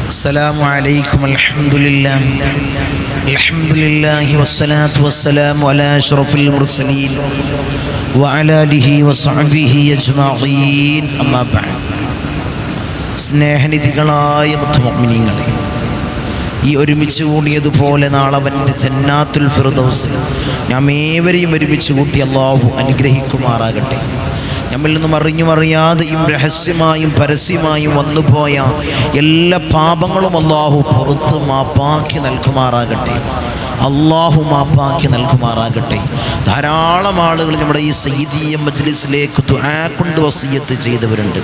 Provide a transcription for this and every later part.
السلام عليكم الحمد لله والصلاة والسلام على أشرف المرسلين وعلى آله وصحبه أجمعين أما بعد സ്നേഹനിധികളായ മുഅ്മിനീങ്ങളെ, ഈ ഒരുമിച്ച് കൂടിയതുപോലെ നാളെ അവൻ്റെ ജന്നാത്തുൽ ഫിർദൗസിൽ നാം ഏവരെയും ഒരുമിച്ച് കൂട്ടി അല്ലാഹു അനുഗ്രഹിക്കുമാറാകട്ടെ. നമ്മിൽ നിന്നും അറിഞ്ഞും അറിയാതെയും രഹസ്യമായും പരസ്യമായും വന്നുപോയ എല്ലാ പാപങ്ങളും അല്ലാഹു പുറത്ത് മാപ്പാക്കി നൽകുമാറാകട്ടെ. അല്ലാഹു മാപ്പാക്കി നൽകുമാറാകട്ടെ. ധാരാളം ആളുകൾ നമ്മുടെ ഈ സയ്യിദിയ മജ്ലിസിലേക്ക് ദുആ കൊണ്ട് വസിയത്ത് ചെയ്തവരുണ്ട്.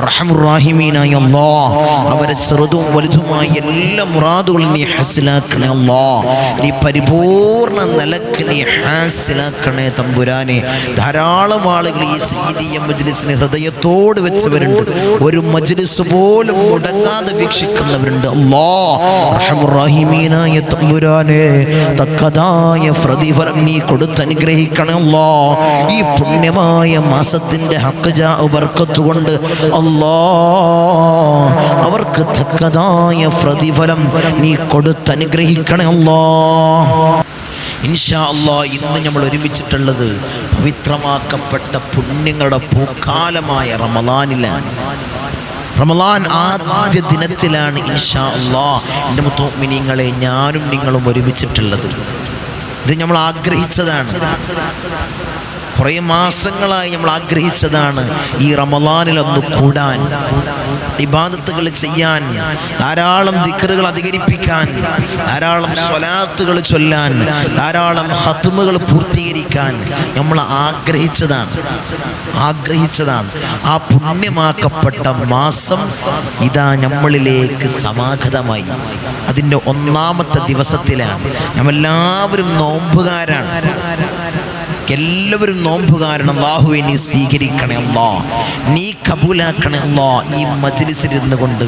അർഹമുർ റഹീമീനായ അല്ലാഹ്, അവരെ ചെറുതും വലുതുമായ എല്ലാ മുറാദുകളും നീ ഹാസിലാക്കണേ അല്ലാഹ്. നീ പരിപൂർണ നിലക്ക് നീ ഹാസിലാക്കണേ തമ്പുരാനെ. ധാരാളം ആളുകൾ ഈ സയ്യിദിയ മജ്ലിസിനെ ഹൃദയത്തോട് വെച്ചവരുണ്ട്. ഒരു മജ്ലിസ് പോലും മുടങ്ങാതെ വീക്ഷിക്കുന്നവരുണ്ട്. അല്ലാഹ്, അർഹമുർ റഹീമീനായ തമ്പുരാനെ, തക്കതായ പ്രതിഫലം നീ കൊടുത്തനുഗ്രഹിക്കണേ അല്ലാഹ്. ഈ പുണ്യമായ മാസത്തിന്റെ ഹഖ്ജാ ബർക്കത്ത് കൊണ്ട് അല്ലാഹ് അവർക്ക് തക്കതായ പ്രതിഫലം നീ കൊടുത്തനുഗ്രഹിക്കണേ അല്ലാഹ്. ഇൻഷാ അല്ലാഹ്, ഇന്ന് നമ്മൾ ഒരുമിച്ചിട്ടുള്ളത് പവിത്രമാക്കപ്പെട്ട പുണ്യങ്ങളുടെ പൂക്കാലമായ റമളാനിലാണ്. റമളാൻ ആദ്യ ദിനത്തിലാണ് ഇൻഷാ അല്ലാഹ് എൻ്റെ മുഅ്മിനീങ്ങളെ ഞാനും നിങ്ങളും ഒരുമിച്ചിട്ടുള്ളത്. ഇത് നമ്മൾ ആഗ്രഹിച്ചതാണ്, കുറേ മാസങ്ങളായി നമ്മൾ ആഗ്രഹിച്ചതാണ് ഈ റമളാനിൽ ഒന്ന് കൂടാൻ, ഇബാദത്തുകൾ ചെയ്യാൻ, ധാരാളം ദിക്റുകൾ അധികരിപ്പിക്കാൻ, ധാരാളം സ്വലാത്തുകൾ ചൊല്ലാൻ, ധാരാളം ഖത്മുകൾ പൂർത്തീകരിക്കാൻ നമ്മൾ ആഗ്രഹിച്ചതാണ്. ആ പുണ്യമാക്കപ്പെട്ട മാസം ഇതാ നമ്മളിലേക്ക് സമാഗതമായി. അതിൻ്റെ ഒന്നാമത്തെ ദിവസത്തിലാണ്. നമ്മളെല്ലാവരും നോമ്പുകാരാണ്, എല്ലാവരും നോമ്പുകാരാണ്. അല്ലാഹുവേ, നീ സ്വീകരിക്കണേ അല്ലാഹ്, നീ കബൂലാക്കണേ അല്ലാഹ്. ഈ മജ്ലിസിലിരുന്ന് കൊണ്ട്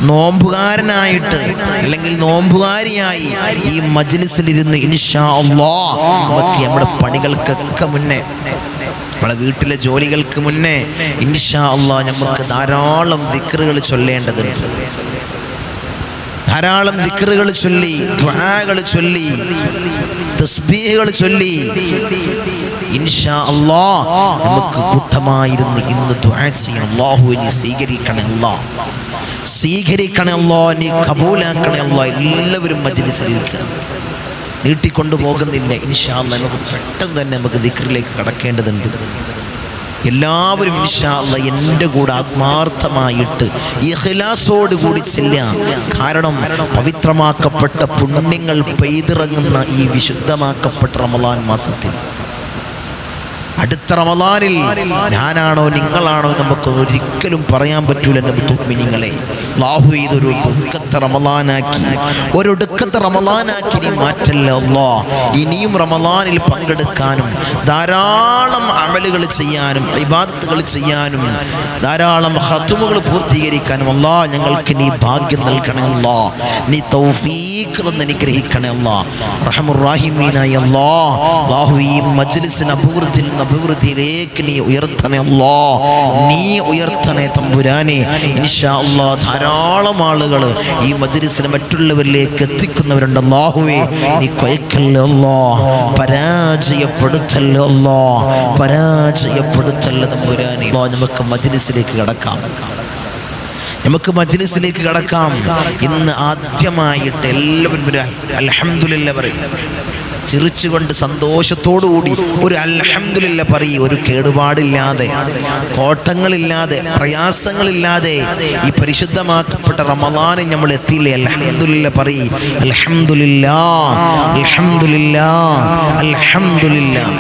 നോമ്പുകാരനായിട്ട് അല്ലെങ്കിൽ നോമ്പുകാരിയായി ഈ മജ്ലിസിലിരുന്ന് ഇൻഷാ അല്ലാഹ് നമുക്ക് നമ്മുടെ പണികൾക്കൊക്കെ മുന്നേ, നമ്മളെ വീട്ടിലെ ജോലികൾക്ക് മുന്നേ ഇൻഷാ അല്ലാഹ് നമുക്ക് ധാരാളം ദിക്റുകൾ ചൊല്ലേണ്ടതുണ്ട്. ധാരാളം ദിക്റുകൾ ചൊല്ലി, ദുആകൾ ചൊല്ലി, തസ്ബീഹുകൾ ചൊല്ലി ഇൻഷാ അല്ലാഹ് നമുക്ക് കൂട്ടമായിരുന്ന് ഇന്ന് ദുആ ചെയ്യണം. അല്ലാഹുവേ, നീ സ്വീകരിക്കണേ അല്ലാഹ്, സ്വീകരിക്കണേ അല്ലാഹ്, നീ കബൂലാക്കണേ അല്ലാഹ്. എല്ലാവരും മജ്ലിസിലിരിക്കുക, നീട്ടിക്കൊണ്ടു പോകുന്നില്ല. ഇൻഷാ അല്ലാഹ് നമുക്ക് പെട്ടെന്ന് തന്നെ നമുക്ക് ദിക്റിലേക്ക് കടക്കേണ്ടതുണ്ട്. എല്ലാവരും ഇൻഷാ അല്ലാഹ് എൻ്റെ കൂടെ ആത്മാർത്ഥമായിട്ട് ഇഖ്ലാസോട് കൂടി ചെല്ലാം. കാരണം പവിത്രമാക്കപ്പെട്ട പുണ്യങ്ങൾ പെയ്തിറങ്ങുന്ന ഈ വിശുദ്ധമാക്കപ്പെട്ട റമളാൻ മാസത്തിൽ, അടുത്ത റമളാനിൽ ഞാനാണോ നിങ്ങളാണോ നമുക്ക് ഒരിക്കലും പറയാൻ പറ്റൂല. എൻ്റെ മുഅ്മിനീങ്ങളെ, അല്ലാഹു ഇതൊരു ഒടുക്കത്തെ റമളാനാക്കി നീ മാറ്റല്ലേ അല്ലാഹ്. ഇനിയും റമളാനിൽ പങ്കെടുക്കാനും ധാരാളം അമലുകൾ ചെയ്യാനും ഇബാദത്തുകൾ ചെയ്യാനും ധാരാളം ഖത്മുകൾ പൂർത്തീകരിക്കാനും അല്ലാഹ് ഞങ്ങൾക്ക് നീ ഭാഗ്യം നൽകണേ അല്ലാഹ്. നീ തൗഫീഖ് തന്ന് അനുഗ്രഹിക്കണേ അല്ലാഹ്. റഹ്മുർ റഹീമീനായ അല്ലാഹ്, അല്ലാഹു ഈ മജ്ലിസിന് അഭിവൃദ്ധിയിലേക്ക് നീ ഉയർത്തണേ അല്ലാഹ്, നീ ഉയർത്തണേ തമ്പുരാനെ. ഇൻഷാ അല്ലാഹ് ധാരാളം ആളുകൾ ഈ മജ്ലിസിനെ മറ്റുള്ളവരിലേക്ക് എത്തിക്കുന്നവരുണ്ട്. അല്ലാഹുവേ, നീ കൊയക്കല്ലേ അല്ലാഹ്, പരാജയപ്പെടുത്തല്ലേ അല്ലാഹ്, പരാജയപ്പെടുത്തല്ലേ തമ്പുരാനെ. നമുക്ക് മജ്ലിസിലേക്ക് കടക്കാം. ഇന്ന് ആദ്യമായിട്ട് എല്ലാവരും അൽഹംദുലില്ലാഹ് പറയും. ചിരിച്ചുകൊണ്ട് സന്തോഷത്തോടുകൂടി ഒരു അൽഹംദുലില്ലാഹ് പറയും. ഒരു കേടുപാടില്ലാതെ, കോട്ടങ്ങളില്ലാതെ, പ്രയാസങ്ങളില്ലാതെ ഈ പരിശുദ്ധമാക്കപ്പെട്ട റമളാനിൽ നമ്മൾ എത്തിയില്ലേ. അൽഹംദുലില്ലാഹ് പറയും. അൽഹംദുലില്ലാഹ്, അൽഹംദുലില്ലാഹ്, അൽഹംദുലില്ലാഹ്.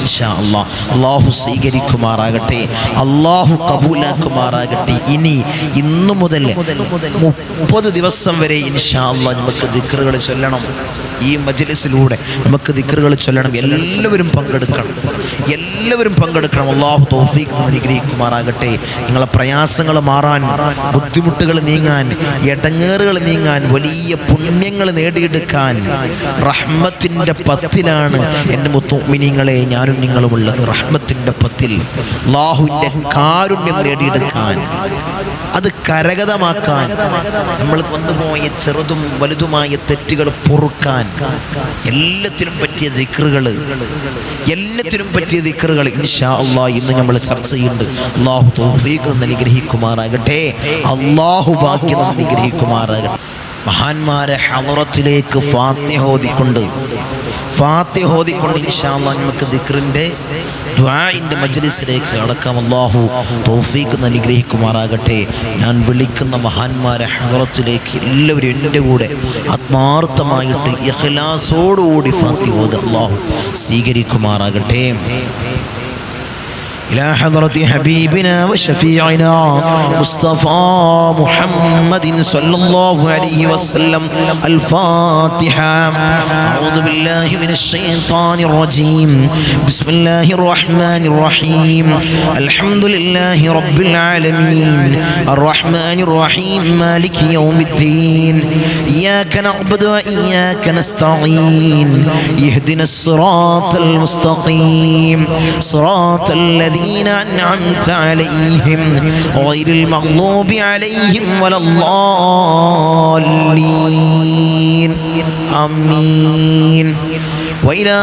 ഇൻഷാ അല്ലാഹ് അല്ലാഹു സ്വീകരിക്കുമാറാകട്ടെ, അല്ലാഹു കബൂലാക്കുമാറാകട്ടെ. ഇന്നു മുതൽ 30 ദിവസം വരെ ഇൻഷാ അല്ലാഹ് നമുക്ക് ദിക്റുകൾ ചൊല്ലണം. ഈ മജ്‌ലിസിലൂടെ നമുക്ക് ദിക്റുകൾ ചൊല്ലണം. എല്ലാവരും പങ്കെടുക്കണം. അല്ലാഹു തൗഫീഖ് അനുഗ്രഹിക്കുമാറാകട്ടെ. നിങ്ങളെ പ്രയാസങ്ങൾ മാറാൻ, ബുദ്ധിമുട്ടുകൾ നീങ്ങാൻ, ഇടങ്ങേറുകൾ നീങ്ങാൻ, വലിയ പുണ്യങ്ങൾ നേടിയെടുക്കാൻ റഹ്മത്തിൻ്റെ പത്തിലാണ് എൻ്റെ മുത്തുമിനീങ്ങളെ ഞാനും നിങ്ങളും ഉള്ളത്. റഹ്മത്തിൻ്റെ പത്തിൽ അല്ലാഹുവിൻ്റെ കാരുണ്യം നേടിയെടുക്കാൻ, അത് കരഗതമാക്കാൻ, നമ്മൾ വന്നുപോയ ചെറുതും വലുതുമായ തെറ്റുകൾ പൊറുക്കാൻ, എല്ലാത്തിനും പറ്റിയ ദിക്റുകൾ ഇൻഷാ അല്ലാഹ് ഇന്ന് നമ്മൾ ചർച്ച ചെയ്യുന്നുണ്ട്. അല്ലാഹു തൗഫീഖ് അനുഗ്രഹിക്കുമാറാകട്ടെ. അല്ലാഹു ഭാഗ്യം അനുഗ്രഹിക്കുമാറാകട്ടെ. മഹാന്മാരെ ഹളറത്തിലേക്ക് ഫാത്തിഹ ഓതിക്കൊണ്ട് ഇൻഷാ അല്ലാഹ് നമുക്ക് ദിക്റിൻ്റെ ദുആഇൻ്റെ മജ്‌ലിസിലേക്ക് കടക്കാം. അല്ലാഹു തൗഫീഖ് അനുഗ്രഹിക്കുമാറാകട്ടെ. ഞാൻ വിളിക്കുന്ന മഹാന്മാരെ ഹളറത്തിലേക്ക് എല്ലാവരും എൻ്റെ കൂടെ ആത്മാർത്ഥമായിട്ട് ഇഖ്ലാസോടുകൂടി ഫാത്തിഹ ഓതുക. അല്ലാഹു സ്വീകരിക്കുമാറാകട്ടെ. إلى حضرة حبيبنا وشفيعنا مصطفى محمد صلى الله عليه وسلم الفاتحة. أعوذ بالله من الشيطان الرجيم. بسم الله الرحمن الرحيم. الحمد لله رب العالمين الرحمن الرحيم مالك يوم الدين. إياك نعبد وإياك نستعين. اهدنا الصراط المستقيم صراط الذين أنعمت عليهم غير المغضوب عليهم ولا الضالين. آمين. وإلى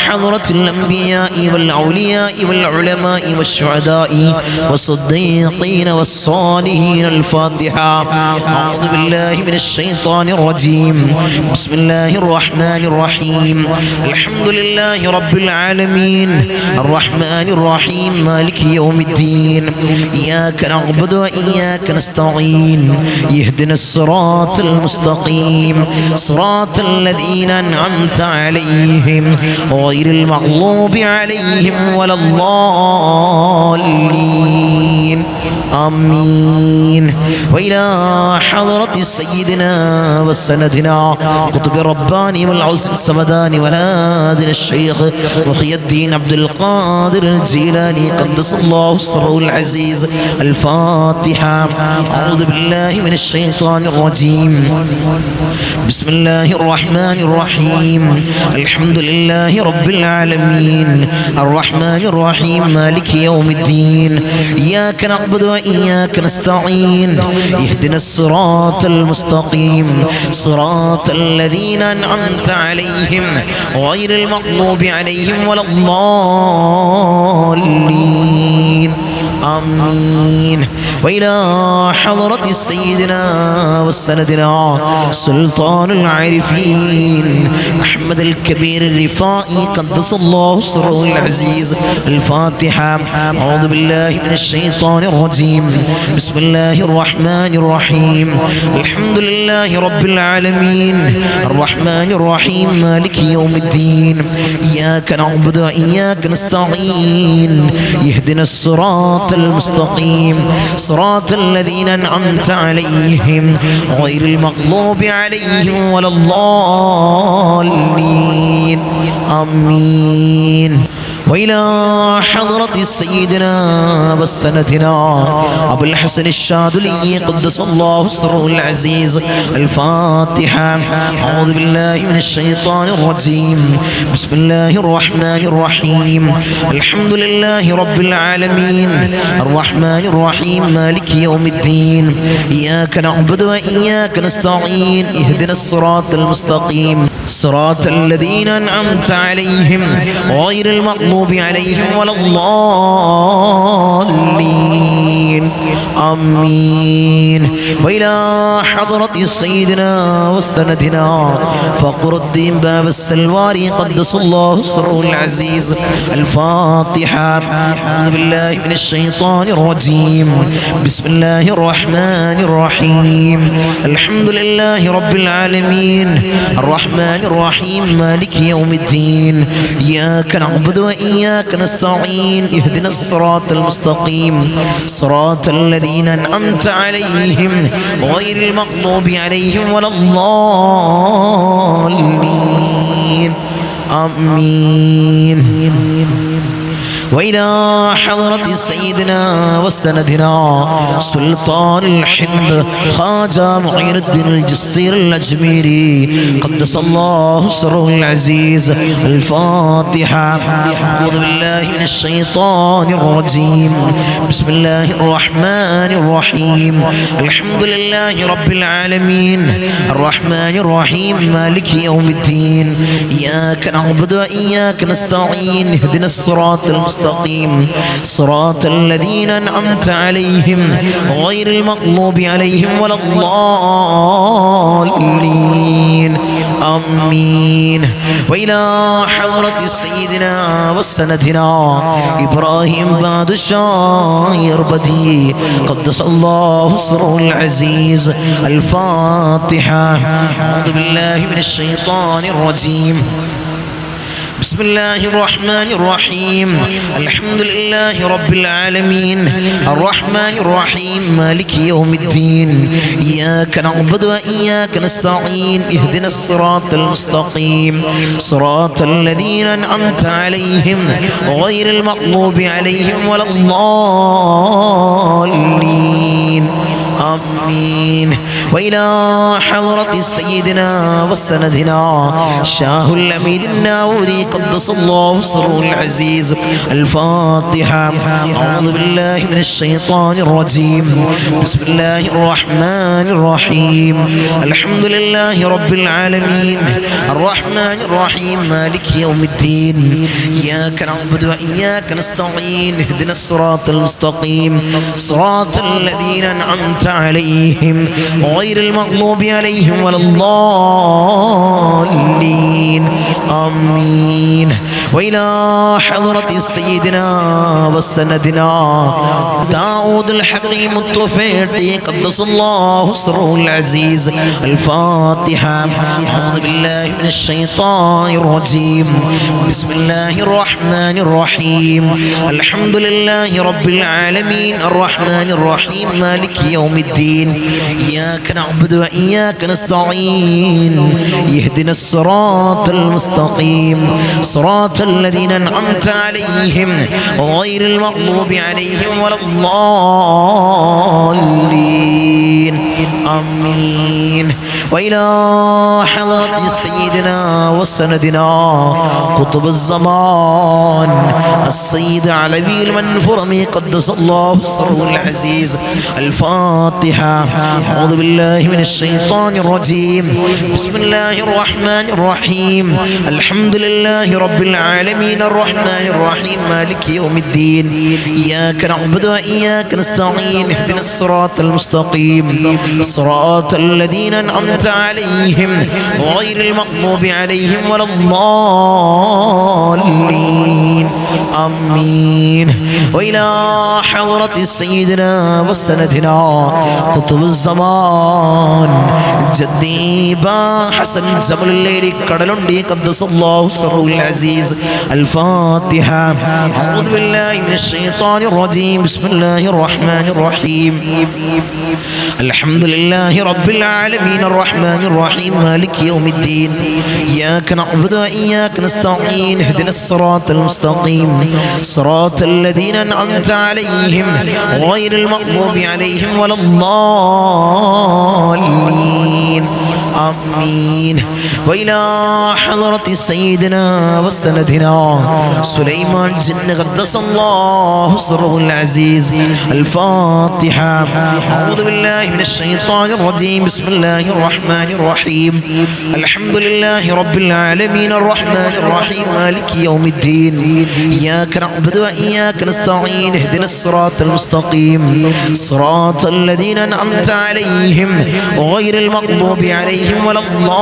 حضرة الأنبياء والأولياء والعلماء والشهداء والصديقين والصالحين الفاتحة. أعوذ بالله من الشيطان الرجيم. بسم الله الرحمن الرحيم. الحمد لله رب العالمين الرحمن الرحيم مالك يوم الدين. إياك نعبد وإياك نستعين. اهدنا الصراط المستقيم صراط الذين أنعمت عليهم غير المغضوب عليهم ولا الضالين. آمين. وإلى حضرة سيدنا وسندنا قطب رباني والعوس السمداني ونادنا الشيخ محي الدين عبد القادر الجيلاني قدس الله سره العزيز الفاتحة. أعوذ بالله من الشيطان الرجيم. بسم الله الرحمن الرحيم. الحمد لله رب العالمين الرحمن الرحيم مالك يوم الدين. إياك نعبد وإياك نستعين. اهدنا الصراط المستقيم صراط الذين أنعمت عليهم غير المغضوب عليهم ولا الضالين. آمين. وإلى حضرة سيدنا وسندنا سلطان العارفين أحمد الكبير الرفائي قدس الله سره العزيز الفاتحة. أعوذ بالله من الشيطان الرجيم. بسم الله الرحمن الرحيم. الحمد لله رب العالمين الرحمن الرحيم مالك يوم الدين. إياك نعبد وإياك نستعين. اهدنا الصراط المستقيم صراط الذين أنعمت عليهم غير المغضوب عليهم ولا الضالين. آمين. وإلى حضرة سيدنا وسندنا أبو الحسن الشاذلي قدس الله سره العزيز الفاتحة. أعوذ بالله من الشيطان الرجيم. بسم الله الرحمن الرحيم. الحمد لله رب العالمين الرحمن الرحيم مالك يوم الدين. إياك نعبد وإياك نستعين. اهدنا الصراط المستقيم صراط الذين أنعمت عليهم غير المغضوب عليهم ولا الضالين. آمين. وإلى حضرة سيدنا وسندنا فقر الدين باب السلواري قدس الله سره العزيز الفاتحة. أعوذ بالله من الشيطان الرجيم. بسم الله الرحمن الرحيم. الحمد لله رب العالمين الرحمن الرحيم مالك يوم الدين. إياك نعبد وإياك نستعين. اهدنا الصراط المستقيم صراط الذين أنعمت عليهم غير المغضوب عليهم ولا الضالين. آمين. وإلى حضرة سيدنا وسندنا سلطان الهند خواجة معين الدين الجسطير الأجميري قدس الله سره العزيز الفاتحة. أعوذ بالله من الشيطان الرجيم. بسم الله الرحمن الرحيم. الحمد لله رب العالمين الرحمن الرحيم مالك يوم الدين إياك نعبد وإياك نستعين اهدنا الصراط المستقيم صراط الذين أنعمت عليهم غير المغضوب عليهم ولا الضالين آمين. وإلى حضرة سيدنا وسندنا إبراهيم بادشاه يربدي قدس الله سره العزيز الفاتحة. أعوذ بالله من الشيطان الرجيم. بسم الله الرحمن الرحيم. الحمد لله رب العالمين الرحمن الرحيم مالك يوم الدين إياك نعبد وإياك نستعين اهدنا الصراط المستقيم صراط الذين أنعمت عليهم غير المغضوب عليهم ولا الضالين آمين. وإلى حضرة سيدنا وسندنا شاه الأميد الناوري قدس الله سره العزيز الفاتحة. أعوذ بالله من الشيطان الرجيم. بسم الله الرحمن الرحيم. الحمد لله رب العالمين الرحمن الرحيم مالك يوم الدين إياك نعبد وإياك نستعين اهدنا الصراط المستقيم صراط الذين أنعمت عليهم غير المغضوب عليهم ولا الضالين آمين. وإلى حضرة سيدنا وسندنا داود الحكيم الطفيلي قدس الله سره العزيز الفاتحة. أعوذ بالله من الشيطان الرجيم. بسم الله الرحمن الرحيم. الحمد لله رب العالمين الرحمن الرحيم مالك يوم الدين إياك نعبد وإياك نستعين يهدنا الصراط المستقيم صراط الذين أنعمت عليهم غير المغضوب عليهم ولا الضالين آمين. وإلى حضرة سيدنا وسندنا قطب الزمان السيد علوي المنفرمي قدس الله سره العزيز الفاتحة. أعوذ بالله من الشيطان الرجيم. بسم الله الرحمن الرحيم. الحمد لله رب العالمين الرحمن الرحيم مالك يوم الدين إياك نعبد وإياك نستعين اهدنا الصراط المستقيم صراط الذين أنعمت عليهم غير المغضوب عليهم ولا الضالين آمين. وإلى حضرة سيدنا وسندنا قطب الزمان جدي با حسن زمل الليل كدلندي قدس الله سره العزيز الفاتحة. أعوذ بالله من الشيطان الرجيم. بسم الله الرحمن الرحيم. الحمد لله رب العالمين الرحمن الرحيم مالك يوم الدين إياك نعبد وإياك نستعين اهدنا الصراط المستقيم صراط الذين أنعمت عليهم غير المغضوب عليهم ولا الضالين آمين. وإلى حضرة سيدنا وسندنا سليمان جن قدس الله سره العزيز الفاتحة. أعوذ بالله من الشيطان الرجيم. بسم الله الرحمن الرحيم. الحمد لله رب العالمين الرحمن الرحيم مالك يوم الدين إياك نعبد وإياك نستعين اهدنا الصراط المستقيم صراط الذين أنعمت عليهم غير المغضوب عليهم ولا الضالين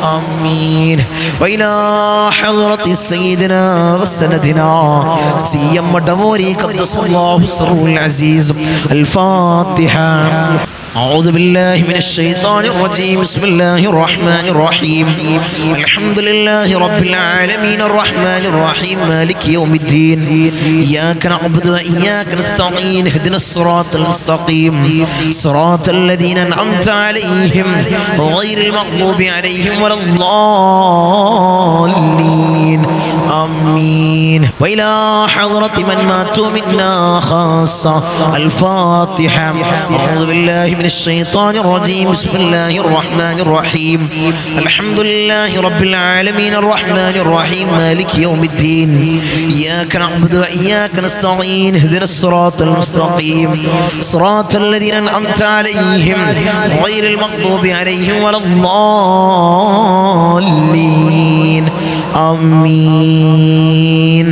آمين. وإلى حضرة سيدنا وسندنا سيما دموري قدس الله سره العزيز الفاتحة. أعوذ بالله من الشيطان الرجيم بسم الله الرحمن الرحيم الحمد لله رب العالمين الرحمن الرحيم مالك يوم الدين إياك نعبد وإياك نستعين اهدنا الصراط المستقيم صراط الذين أنعمت عليهم غير المغضوب عليهم ولا الضالين آمين وإلى حضرة من ماتوا منا خاصة الفاتحة أعوذ بالله من الشيطان الرجيم بسم الله الرحمن الرحيم الحمد لله رب العالمين الرحمن الرحيم مالك يوم الدين إياك نعبد وإياك نستعين اهدنا الصراط المستقيم صراط الذين أنعمت عليهم غير المغضوب عليهم ولا الضالين آمين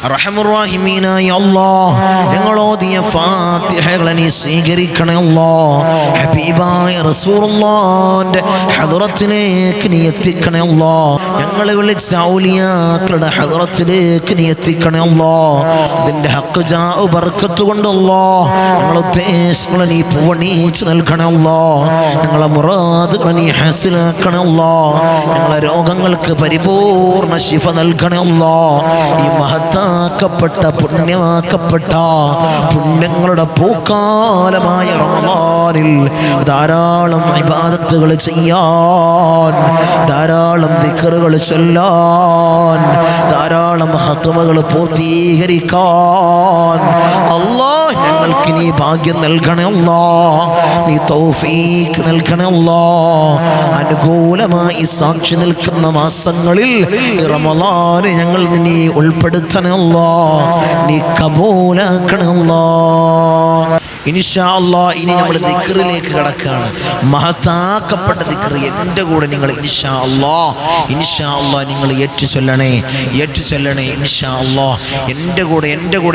أرحم الراحمين يا الله ഞങ്ങൾ ഓതിയ ഫാത്തിഹകളെ നീ സ്വീകരിക്കണേ അല്ലാഹ് ഹബീബായ റസൂലുള്ളാഹിന്റെ ഹദ്റത്തിലേക്ക് നീ എത്തിക്കണേ അല്ലാഹ് ഞങ്ങളെ വിളിച്ച ഔലിയാക്കളുടെ ഹദ്റത്തിലേക്ക് നീ എത്തിക്കണേ അല്ലാഹ് അതിന്റെ ഹഖ് ജാഅ ബർക്കത്ത് കൊണ്ട് അല്ലാഹ് ഞങ്ങളുടെ ഉദ്ദേശങ്ങളെ നീ പൂവണിച്ച് നൽകണേ അല്ലാഹ് ഞങ്ങളുടെ മുറാദുകളെ നീ ഹാസിലാക്കണേ അല്ലാഹ് ഞങ്ങളുടെ രോഗങ്ങൾക്ക് പരിപൂർണ്ണ ശിഫ നൽകണേ അല്ലാഹ് ഈ മഹത്താക്കപ്പെട്ട പുണ്യമാക്കപ്പെട്ട പുണ്യങ്ങളുടെ പൂക്കാലമായ റമളാനിൽ ധാരാളം ഇബാദത്തുകൾ ചെയ്യാൻ, ധാരാളം ദിക്റുകൾ ചൊല്ലാൻ, ധാരാളം ഖത്മകൾ പൂർത്തീകരിക്കാൻ അല്ലാഹ് ഞങ്ങൾക്ക് നീ ഭാഗ്യം നൽകണേ അല്ലാഹ്, നീ തൗഫീഖ് നൽകണേ അല്ലാഹ്. അനുകൂലമായി സാക്ഷി നിൽക്കുന്ന മാസങ്ങളിൽ റമളാൻ ഞങ്ങൾ നീ ഉൾപ്പെടുത്തണേ അല്ലാഹ്, നീ കബൂലാക്കണേ അല്ലാഹ്. ഇൻഷാ അല്ലാഹ് ഇനി നമ്മൾ ദിക്റിലേക്ക് കടക്കുകയാണ്. മഹത്താക്കപ്പെട്ട ദിക്റ് എൻ്റെ കൂടെ നിങ്ങൾ ഇൻഷാ അല്ലാഹ് നിങ്ങൾ ഏറ്റു ചൊല്ലണേ ഇൻഷാ അല്ലാഹ്. എൻ്റെ കൂടെ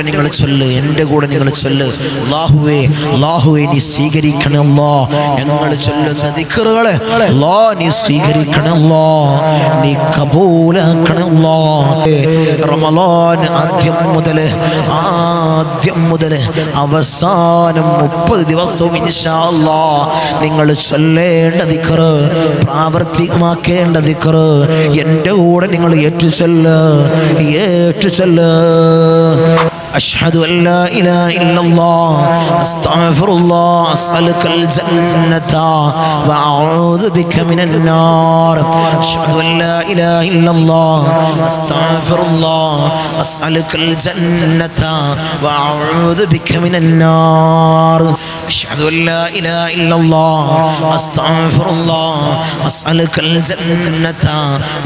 നിങ്ങൾ ചൊല്ല്, എൻ്റെ കൂടെ നിങ്ങൾ ചൊല്ല്. അല്ലാഹുവേ നീ സ്വീകരിക്കണേ അല്ലാഹ്, ഞങ്ങൾ ചൊല്ലുന്ന ദിക്റുകളെ അല്ലാഹ് നീ സ്വീകരിക്കണേ അല്ലാഹ്, നീ കബൂലാക്കണേ അല്ലാഹ്. റമളാൻ ആദ്യം മുതൽ അവസാനം 30 ദിവസവും ഇൻഷാ അല്ലാഹ് നിങ്ങൾ ചൊല്ലേണ്ട ദിക്റ്, പ്രാവർത്തികമാക്കേണ്ട ദിക്റ് എൻ്റെ കൂടെ നിങ്ങൾ ഏറ്റു ചൊല്ല്. أشهد أن لا إله إلا الله أستغفر الله أسألك الجنة وأعوذ بك من النار. أشهد أن لا إله إلا الله أستغفر الله أسألك الجنة وأعوذ بك من النار. أشهد أن لا إله إلا الله أستغفر الله أسألك الجنة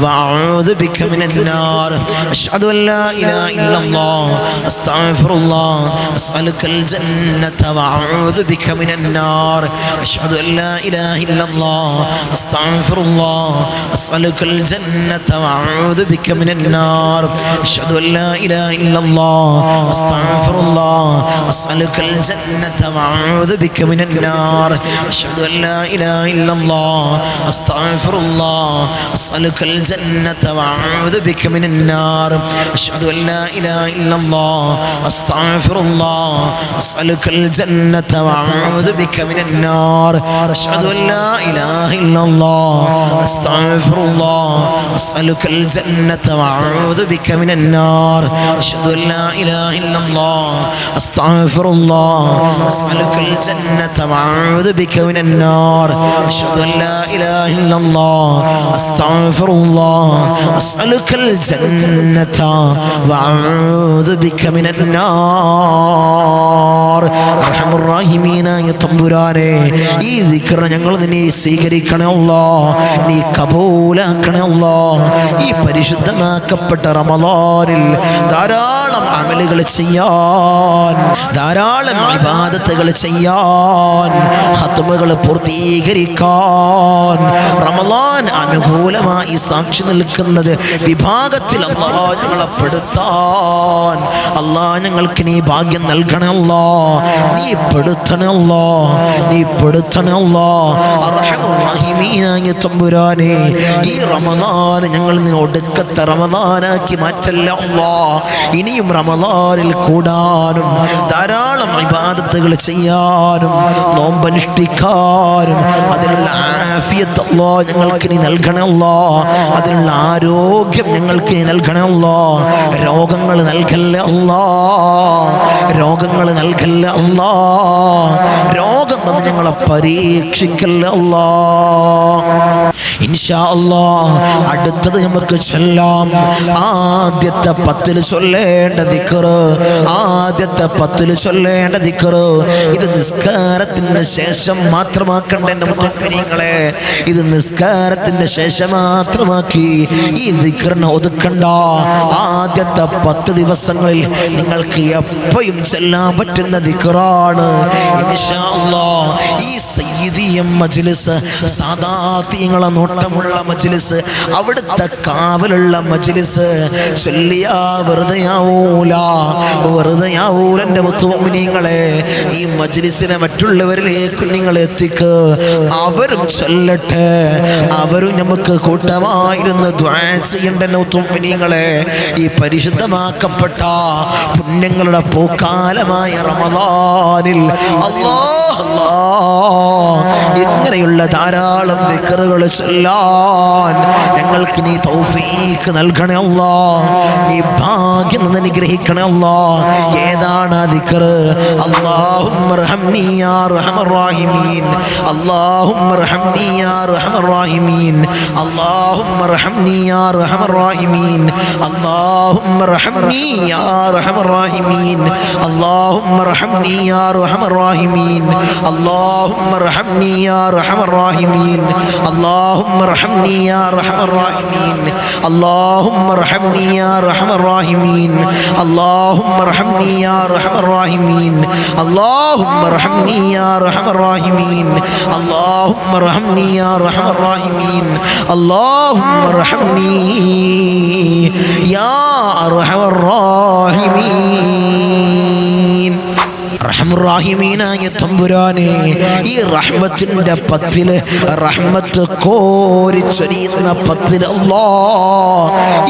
وأعوذ بك من النار. أشهد أن لا إله إلا الله أستغفر الله أسألك الجنة وأعوذ بك من النار. أشهد أن لا إله إلا الله أستغفر الله أسألك الجنة وأعوذ بك من النار. أشهد أن لا إله إلا الله أستغفر الله أسألك الجنة وأعوذ بك من النار. أشهد أن لا إله إلا الله أستغفر الله أسألك الجنة وأعوذ بك من النار. أشهد أن لا إله إلا الله أستغفر الله أسألك الجنة وأعوذ بك من النار. أشهد أن لا إله إلا الله أستغفر الله أسألك الجنة وأعوذ بك من النار. أشهد أن لا إله إلا الله أستغفر الله أسألك الجنة وأعوذ بك من النار. أشهد أن لا إله إلا الله أستغفر الله أسألك الجنة وأعوذ بك من النار. അർഹമുർ റഹീമീനായ തമ്പുരാനെ, ഈ ദിക്റ് ഞങ്ങൾ നിന്നെ സ്വീകരിക്കണേ അല്ലാഹ്, നീ കബൂലാക്കണേ അല്ലാഹ്. ഈ പരിശുദ്ധമാക്കപ്പെട്ട റമളാനിൽ ധാരാളം അമലുകൾ ചെയ്യാൻ, ധാരാളം ഇബാദത്തുകൾ ചെയ്യാൻ, ഖത്മുകൾ പൂർത്തീകരിക്കാൻ റമളാൻ അനുകൂലമായി സാക്ഷി നിൽക്കുന്നത് വിഭാഗത്തിൽ അല്ലാഹ് ഞങ്ങളെ പെടുത്താൻ അല്ലാഹ് ഞങ്ങൾക്ക് നീ ഭാഗ്യം നൽകണേ അല്ലാഹ്, നീ പെടുത്തണേ അല്ലാഹ്. അർഹമുർ റഹീമീനായ തമ്പുരാനെ, ഈ റമളാൻ ഞങ്ങൾ നിന്നെ ഒടുക്കത്തെ റമളാനാക്കി മാറ്റല്ല അല്ലാഹ്. ഇനിയും റമളാനിൽ കൂടാനും ധാരാളം ഇബാദത്തുകൾ ചെയ്യാനും നോമ്പനുഷ്ഠിക്കാനും അതിനുള്ള ആഫിയത്ത് അല്ലാഹ് ഞങ്ങൾക്ക് നീ നൽകണേ അല്ലാഹ്. അതിനുള്ള ആരോഗ്യം ഞങ്ങൾക്ക് നീ നൽകണേ അല്ലാഹ്. രോഗങ്ങൾ നൽകല്ലേ അല്ലാഹ്, രോഗങ്ങൾ നൽകല്ലേ അല്ലാഹ്. രോഗം തന്ന് ഞങ്ങളെ പരീക്ഷിക്കല്ലേ അല്ലാഹ്. ഇൻഷാ അല്ലാഹ് അടുത്തത് നമുക്ക് ചൊല്ലാം. ആദ്യത്തെ 10 ചൊല്ലേണ്ട ദിക്ർ, ആദ്യത്തെ 10 ചൊല്ലേണ്ട ദിക്ർ. ഇത് നിസ്കാരത്തിന് ശേഷം മാത്രമാക്കണ്ട എൻ്റെ മുഅ്മിനീങ്ങളെ, ഇത് നിസ്കാരത്തിന് ശേഷം മാത്രമാക്കി ഈ ദിക്റിനെ ഒതുക്കണ്ട. ആദ്യത്തെ 10 ദിവസങ്ങളിൽ നിങ്ങൾക്ക് എപ്പോഴും ചെല്ലാൻ പറ്റുന്ന ദിക്റാണ് ഇൻഷാ അല്ലാഹ്. ഈ സയ്യിദിയ മജ്ലിസ്, സാദാത്യങ്ങളെ നോട്ടമുള്ള മജ്ലിസ്, അവിടുത്തെ കാവലുള്ള മജ്ലിസ് ചൊല്ലിയാ വെറുതെയാവൂല, വെറുതെയാവൂല എൻ്റെ മുഅ്മിനീങ്ങളെ. ഈ മജ്ലിസിനെ മറ്റുള്ളവരിലേക്ക് നിങ്ങൾ എത്തിക്ക്, അവരും ചൊല്ലട്ടെ, അവരും നമുക്ക് കൂട്ടമായിരുന്ന് ദുആ ചെയ്യേണ്ട മുഅ്മിനീങ്ങളെ. ഈ പരിശുദ്ധമാക്കപ്പെട്ട പുണ്യങ്ങളുടെ പൂക്കാലമായ റമളാനിൽ അല്ലാഹ് ഇങ്ങനെയുള്ള ധാരാളം ദിക്റുകൾ ചൊല്ലാൻ ഞങ്ങൾക്ക് നീ തൗഫീഖ് നൽകണേ അല്ലാഹ്, നീ ഭാഗ്യം അനുഗ്രഹിക്കണേ അല്ലാഹ്. ഏതാണ് ആ ദിക്ർ? അല്ലാഹുമ്മ റഹംനി യാ അർഹമർ റഹീമീൻ, അല്ലാഹുമ്മ റഹംനി യാ അർഹമർ റഹീമീൻ, അല്ലാഹുമ്മ റഹംനി യാ അർഹമർ റഹീമീൻ, അല്ലാഹുമ്മ റഹംനി യാ അർഹമർ റഹീമീൻ, അല്ലാഹുമ്മ റഹംനി യാ അർഹമർ റഹീമീൻ, അല്ലാഹുമ്മ റഹംനി യാ അർഹമർ റഹീമീൻ, അല്ലാഹുമ്മ റഹംനി യാ അർഹമർ റഹീമീൻ, അല്ലാഹുമ്മ റഹംനി യാ അർഹമർ റഹീമീൻ, അല്ലാഹുമ്മ റഹംനി യാ അർഹമർ റഹീമീൻ, അല്ലാഹുമ്മ റഹംനി യാ അർഹമർ റഹീമീൻ, അല്ലാഹുമ്മ റഹംനി യാ അർഹമർ റഹീമീൻ, അല്ലാഹുമ്മ റഹംനി യാ അർഹമർ റഹീമീൻ. റഹ്മുറാഹിമീനായ തമ്പുരാനെ, ഈ റഹ്മത്തിന്റെ 10 റഹ്മത്ത് കോരിച്ചൊരിയുന്ന 10 അല്ലാഹ്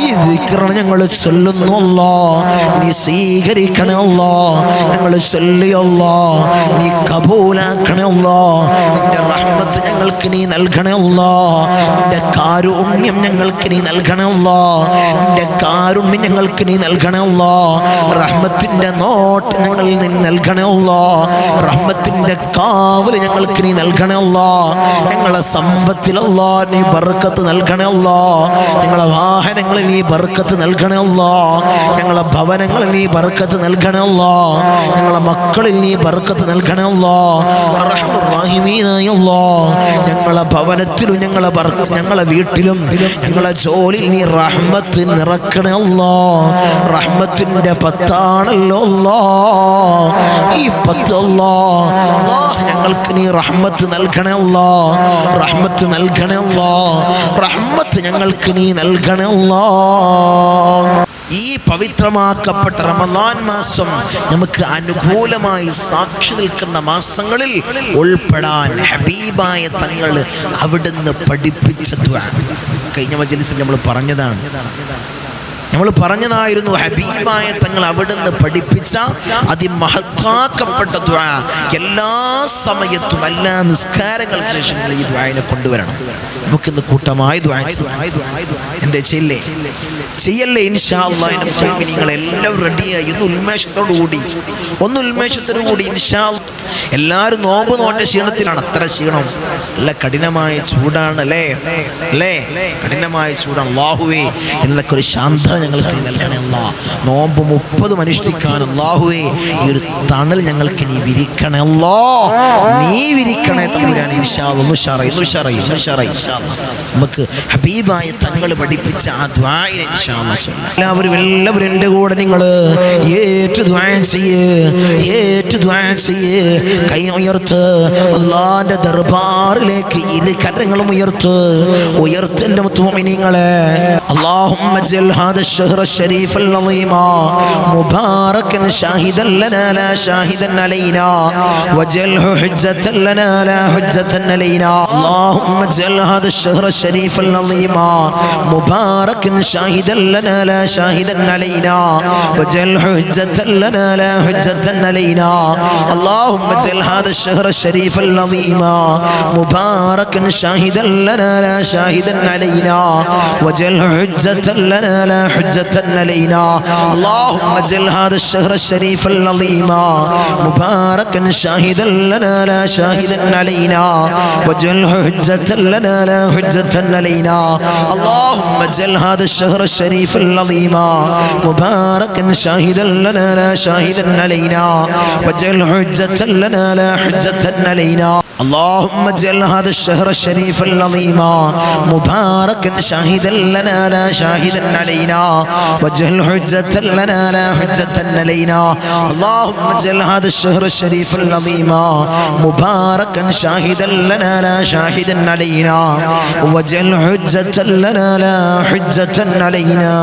ഈ ദിക്റ് ഞങ്ങൾ ചൊല്ലുന്നു അല്ലാഹ്, നീ സ്വീകരിക്കണേ അല്ലാഹ്. ഞങ്ങൾ ചൊല്ലി അല്ലാഹ് നീ കബൂലാക്കണേ അല്ലാഹ്. നിന്റെ റഹ്മത്ത് ഞങ്ങൾക്ക് നീ നൽകണേ അല്ലാഹ്, നിന്റെ കാരുണ്യം ഞങ്ങൾക്ക് നീ നൽകണേ അല്ലാഹ്, നിന്റെ കാരുണ്യം ഞങ്ങൾക്ക് നീ നൽകണേ അല്ലാഹ്. റഹ്മത്തിന്റെ നോട്ട് ഞങ്ങളിൽ നീ നൽകണേ അല്ലാഹ്, റഹ്മത്തിന്റെ കാവൽ ഞങ്ങൾക്ക് നീ നൽകണേ അല്ലാഹ്. ഞങ്ങളെ സമ്പത്തിൽ അല്ലാഹ് നീ ബർക്കത്ത് നൽകണേ അല്ലാഹ്, ഞങ്ങളെ വാഹനങ്ങളിൽ നീ ബർക്കത്ത് നൽകണേ അല്ലാഹ്, ഞങ്ങളെ ഭവനങ്ങളിൽ നീ ബർക്കത്ത് നൽകണേ അല്ലാഹ്, ഞങ്ങളെ മക്കളിൽ നീ ബർക്കത്ത് നൽകണേ അല്ലാഹ്. അർഹമർ റഹീമീനായ അല്ലാഹ് ഞങ്ങളെ ഭവനത്തിലും ഞങ്ങളെ വീട്ടിലും ഞങ്ങളെ ജോലിയിൽ നീ റഹ്മത്ത് നിറക്കണേ അല്ലാഹ്. റഹ്മത്തിന്റെ 10 ആണല്ലോ അല്ലാഹ് ഈ 10 അല്ലാഹ് ഞങ്ങൾക്ക് നീ റഹ്മത്ത് നൽകണേ അല്ലാഹ്, റഹ്മത്ത് നൽകണേ അല്ലാഹ്, റഹ്മത്ത് ഞങ്ങൾക്ക് നീ നൽകണേ അല്ലാഹ്. ഈ പവിത്രമാക്കപ്പെട്ട റമളാൻ മാസം നമുക്ക് അനുകൂലമായി സാക്ഷി നിൽക്കുന്ന മാസങ്ങളിൽ ഉൾപ്പെടാൻ ഹബീബായ തങ്ങൾ അവിടുന്ന് പഠിപ്പിച്ച ദുആ കഴിഞ്ഞ മജ്‌ലിസിൽ നമ്മൾ പറഞ്ഞതായിരുന്നു. ഹബീബായ തങ്ങൾ അവിടുന്ന് പഠിപ്പിച്ച അതിമഹത്താക്കപ്പെട്ട ദുആ എല്ലാ സമയത്തും എല്ലാ നിസ്കാരങ്ങൾക്ക് ശേഷം ഈ ദുആനെ കൊണ്ടുവരണം. നമുക്കിന്ന് കൂട്ടമായി ദുആ ചെയ്യാം. എന്താ ചെയ്യല്ലേ ഇൻഷാ അല്ലാഹ്. നിങ്ങൾ എല്ലാവരും റെഡിയായി ഒന്ന് ഉന്മേഷത്തോടു കൂടി ഇൻഷാ അല്ലാഹ്. എല്ലാവരും നോമ്പ് ക്ഷീണത്തിലാണ്. അത്ര ക്ഷീണം അല്ല, കഠിനമായ ചൂടാണ് അല്ലേ, കഠിനമായ ചൂടാണ്. അല്ലാഹുവേ എന്നൊക്കെ ഒരു ശാന്തത ഞങ്ങൾക്ക് നൽകണേ അല്ലാഹ്. നോമ്പ് 30 അനുഷ്ഠിക്കാൻ അല്ലാഹുവേ ഈ ഒരു തണൽ ഞങ്ങൾക്ക് നീ വിരിക്കണേ അല്ലാഹ്, നീ വിരിക്കണേ തമ്പുരാൻ. ഇൻഷാ അല്ലാഹ് നമുക്ക് ഹബീബായ തങ്ങൾ പഠിപ്പിച്ച ആ ദുആഇനെ ഇൻഷാ അല്ലാഹ് ചൊല്ലാം. എല്ലാവരും എൻ്റെ കൂടെ നിങ്ങൾ ഏറ്റു ദുആ ചെയ്യ്, കൈ ഉയർത്ത്, അല്ലാഹുവിന്റെ ദർബാറിലേക്ക് ഇരു കരങ്ങളും ഉയർത്ത് എൻ്റെ മുഅ്മിനീങ്ങളെ. اللهم اجعل هذا الشهر الشريف العظيم مباركا شاهدا لنا لا شاهدا علينا واجعله حجة لنا لا حجة علينا. اللهم اجعل هذا هذا الشهر الشريف العظيم مباركا شاهدا لنا لا شاهدا علينا وجل حجة لنا لا حجة علينا اللهم اجعل هذا الشهر الشريف العظيم مباركا شاهدا لنا لا شاهدا علينا وجل حجة لنا لا حجة علينا اللهم اجعل هذا الشهر الشريف العظيم مباركا شاهدا لنا لا شاهدا علينا وجل حجة لنا لا حجة علينا اللهم اجعل هذا الشهر الشريف العظيم مباركا شاهدا لنا لا شاهدا علينا وجل حجة لنا لا حجة علينا اللهم اجعل هذا الشهر الشريف العظيم مباركا شاهدا لنا لا شاهدا علينا واجعل حجة لنا لا حجة علينا اللهم اجعل هذا الشهر الشريف العظيم مباركا شاهدا لنا لا شاهدا علينا واجعل حجة لنا لا حجة علينا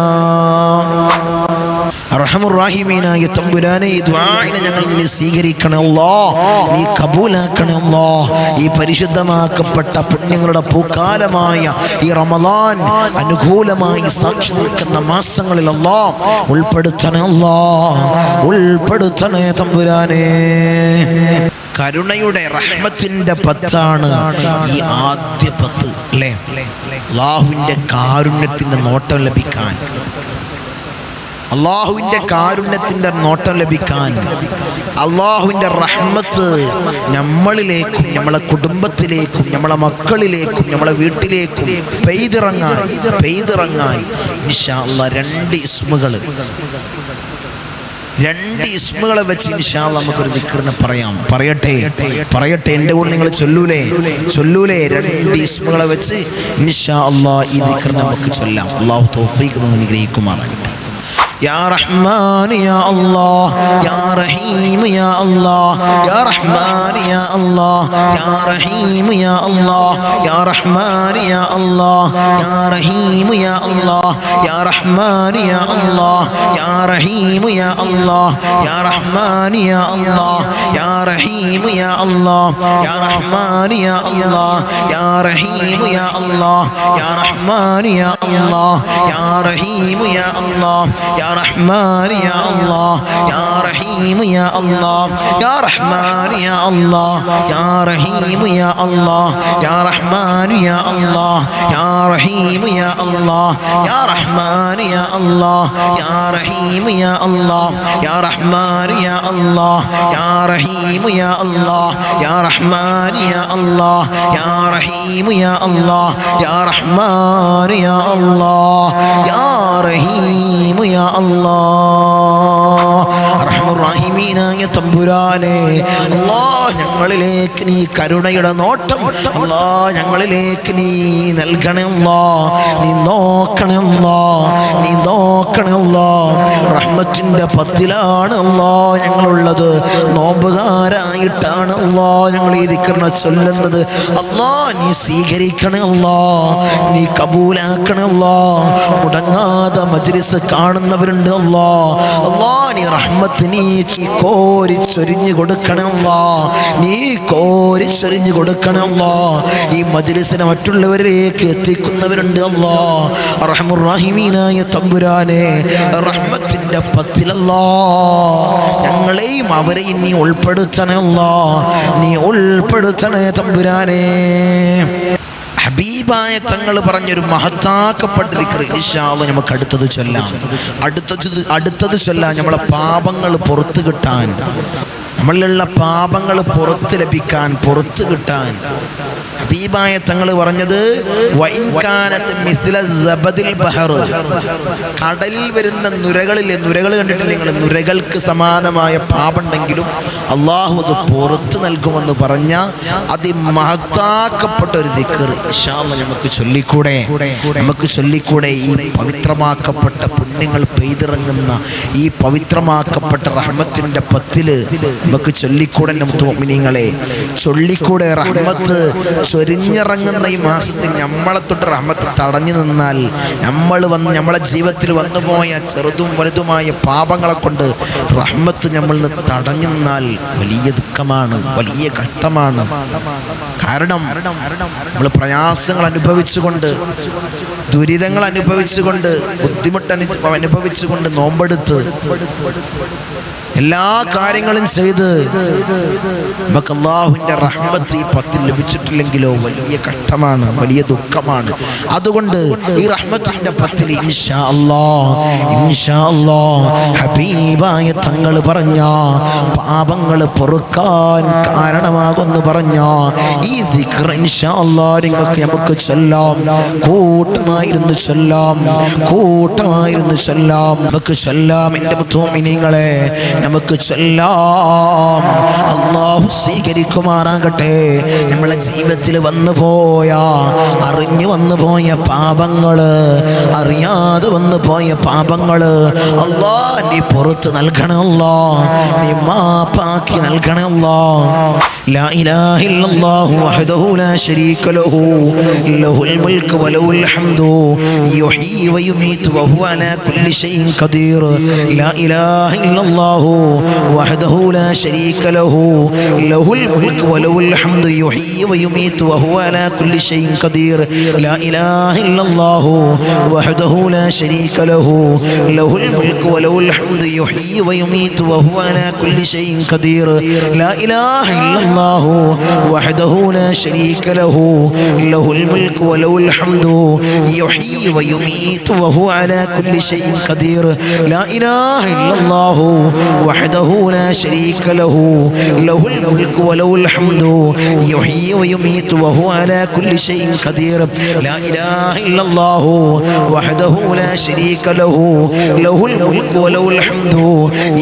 അർഹമുർറഹീമീനായ തമ്പുരാനെ ഈ ദുആഇനെ ഞങ്ങൾ നീ സ്വീകരിക്കണേ അല്ലാഹ് നീ കബൂലാക്കണേ അല്ലാഹ് ഈ പരിശുദ്ധമാക്കപ്പെട്ട പുണ്യങ്ങളുടെ പൂക്കാലമായ ഈ റമളാൻ അനുകൂലമായി സാക്ഷി നിൽക്കുന്ന മാസങ്ങളിൽ അല്ലാഹ് ഉൾപ്പെടുത്തണേ അല്ലാഹ് ഉൾപ്പെടുത്തണേ തമ്പുരാനെ കരുണയുടെ റഹ്മത്തിന്റെ പത്താണ് ഈ ആദ്യ പത്ത് അല്ലേ അല്ലാഹുവിന്റെ കാരുണ്യത്തിന്റെ നോട്ടം ലഭിക്കാൻ അള്ളാഹുവിൻ്റെ കാരുണ്യത്തിൻ്റെ നോട്ടം ലഭിക്കാൻ അള്ളാഹുവിൻ്റെ റഹ്മത്ത് നമ്മളിലേക്കും നമ്മളെ കുടുംബത്തിലേക്കും നമ്മളെ മക്കളിലേക്കും നമ്മളെ വീട്ടിലേക്കും പെയ്തിറങ്ങാൻ ഇൻഷാ അല്ലാഹ് രണ്ട് ഇസ്മുകളെ വെച്ച് ഇൻഷാ അല്ലാഹ് നമുക്കൊരു ദിക്റിനെ പറയട്ടെ എൻ്റെ കൂടെ നിങ്ങൾ ചൊല്ലൂലേ രണ്ട് ഇസ്മുകളെ വെച്ച് ഇൻഷാ അല്ലാഹ് ഈ ദിക്റിനെ നമുക്ക് ചൊല്ലാം അല്ലാഹു തൗഫീഖ് തന്ന് അനുഗ്രഹിക്കുമാറാകട്ടെ يا رحمن يا الله يا رحيم يا الله يا رحمن يا الله يا رحيم يا الله يا رحمن يا الله يا رحيم يا الله يا رحمن يا الله يا رحيم يا الله يا رحمن يا الله يا رحيم يا الله يا رحمن يا الله يا رحيم يا الله يا رحمن يا الله يا رحيم يا الله يا رحمن يا الله يا رحيم يا الله يا رحمن يا الله يا رحيم يا الله يا رحمن يا الله يا رحيم يا الله يا رحمن يا الله يا رحيم يا الله يا رحمن يا الله يا رحيم يا الله يا رحمن يا الله يا رحيم يا الله يا رحمن يا الله يا رحيم يا അർഹമുർറഹീമീനായ തമ്പുരാനെ അല്ലാഹ് ഞങ്ങളിലേക്ക് നീ കരുണയുടെ നോട്ടം അല്ലാഹ് ഞങ്ങളിലേക്ക് നീ നൽകണേ അല്ലാഹ് നീ നോക്കണേ അല്ലാഹ് റഹ്മത്തിന്റെ പത്തിലാണ് അല്ലാഹ് ഞങ്ങളുള്ളത് നോമ്പുകാരായിട്ടാണ് അല്ലാഹ് ഞങ്ങൾ ഈ ദിക്റിനെ ചൊല്ലുന്നത് അല്ലാഹ് നീ സ്വീകരിക്കണേ അല്ലാഹ് നീ കബൂലാക്കണേ അല്ലാഹ് മുടങ്ങാതെ മജ്ലിസ് കാണുന്നവരുണ്ട് അല്ലാഹ് നീ റഹ്മത്ത് നീ കോരി ചൊരിഞ്ഞു കൊടുക്കണം അല്ലാഹ് നീ കോരി ചൊരിഞ്ഞു കൊടുക്കണം അല്ലാഹ് ഈ മജ്ലിസിനെ മറ്റുള്ളവരിലേക്ക് എത്തിക്കുന്നവരുണ്ട് അല്ലാഹ് അർഹമുർറഹീമീനായ തമ്പുരാനെ റഹ്മത്തിന്റെ പത്തിൽ അല്ലാഹ് ഞങ്ങളെയും അവരെയും നീ ഉൾപ്പെടുത്തണേ അല്ലാഹ് നീ ഉൾപ്പെടുത്തണേ തമ്പുരാനെ ഹബീബായ തങ്ങൾ പറഞ്ഞൊരു മഹത്താക്കപ്പെട്ട ദിക്ർ ഇൻഷാ അല്ലാഹ് നമുക്ക് അടുത്തത് ചൊല്ലാം നമ്മളെ പാപങ്ങൾ പുറത്തു കിട്ടാൻ നമ്മളിലുള്ള പാപങ്ങൾ പുറത്ത് ലഭിക്കാൻ പുറത്തു കിട്ടാൻ ഹബീബായ തങ്ങൾ പറഞ്ഞത് കടലിൽ വരുന്ന നുരകൾ കണ്ടിട്ടില്ല നിങ്ങൾ നുരകൾക്ക് സമാനമായ പാപമുണ്ടെങ്കിലും അള്ളാഹു അത് പുറത്തു നൽകുമെന്ന് പറഞ്ഞ അതിമഹത്താക്കപ്പെട്ട ഒരു ദിക്ർ ഇൻഷാ അല്ലാഹ് നമുക്ക് ചൊല്ലിക്കൂടെ ഈ പവിത്രമാക്കപ്പെട്ട പുണ്യങ്ങൾ പെയ്തിറങ്ങുന്ന ഈ പവിത്രമാക്കപ്പെട്ട റഹ്മത്തിന്റെ പത്തില് നമുക്ക് ചൊല്ലിക്കൂടെ മുഅ്മിനീങ്ങളെ ചൊല്ലിക്കൂടെ റഹ്മത്ത് ചൊരിഞ്ഞിറങ്ങുന്ന ഈ മാസത്തിൽ നമ്മളെ തൊട്ട് റഹ്മത്ത് തടഞ്ഞു നിന്നാൽ നമ്മളെ ജീവിതത്തിൽ വന്നുപോയ ചെറുതും വലുതുമായ പാപങ്ങളെ കൊണ്ട് റഹ്മത്ത് നമ്മളിൽ നിന്ന് തടഞ്ഞു നിന്നാൽ വലിയ ദുഃഖമാണ്, വലിയ കഷ്ടമാണ്. കാരണം നമ്മൾ പ്രയാസങ്ങൾ അനുഭവിച്ചുകൊണ്ട്, ദുരിതങ്ങൾ അനുഭവിച്ചുകൊണ്ട്, ബുദ്ധിമുട്ട് അനുഭവിച്ചുകൊണ്ട് നോമ്പെടുത്ത് എല്ലാ കാര്യങ്ങളും ചെയ്ത് നമുക്ക് അല്ലാഹുവിൻ്റെ റഹ്മത്ത് ഈ 10 ലഭിച്ചിട്ടില്ലെങ്കിലോ വലിയ കഷ്ടമാണ്, വലിയ ദുഃഖമാണ്. അതുകൊണ്ട് ഈ റഹ്മത്തിൻ്റെ 10 ഇൻഷാ അല്ലാഹ് ഹബീബായ തങ്ങൾ പറഞ്ഞ പാപങ്ങൾ പൊറുക്കാൻ കാരണമാകുന്നു പറഞ്ഞ ഈ ദിക്ർ ഇൻഷാ അല്ലാഹ് നമുക്ക് ചൊല്ലാം. കൂട്ടമായിരുന്നു ചൊല്ലാം. നമുക്ക് ചൊല്ലാം. എൻ്റെ മുഅ്മിനീങ്ങളെ നമുക്ക് ചൊല്ലാം. അല്ലാഹു സ്വീകരിക്കുമാറാകട്ടെ. നമ്മളെ ജീവിതത്തിൽ വന്നുപോയ, അറിഞ്ഞു വന്നുപോയ പാപങ്ങള്, അറിയാതെ വന്നുപോയ പാപങ്ങള് അല്ലാഹ് നീ പുറത്ത് നൽകണമല്ലോ, നീ മാപ്പാക്കി നൽകണമല്ലോ. ലാ ഇലാഹ ഇല്ലല്ലാഹു വഹ്ദഹു ലാ ശരീക ലഹു ലഹുൽ മുൽക്ക് വലഹുൽ ഹംദു യുഹ്യി വയുമീതു വഹുവ അലാ കുല്ലി ഷൈഇൻ ഖദീർ. ലാ ഇലാഹ ഇല്ലല്ലാഹു وحده لا شريك له له الملك وله الحمد يحيي ويميت وهو على كل شيء قدير. لا إله إلا الله وحده لا شريك له له الملك وله الحمد يحيي ويميت وهو على كل شيء قدير. لا إله إلا الله وحده لا شريك له له الملك وله الحمد يحيي ويميت وهو على كل شيء قدير. لا إله إلا الله وحده لا شريك له له الملك وله الحمد يحيي ويميت وهو على كل شيء قدير. لا إله إلا الله وحده لا شريك له له الملك وله الحمد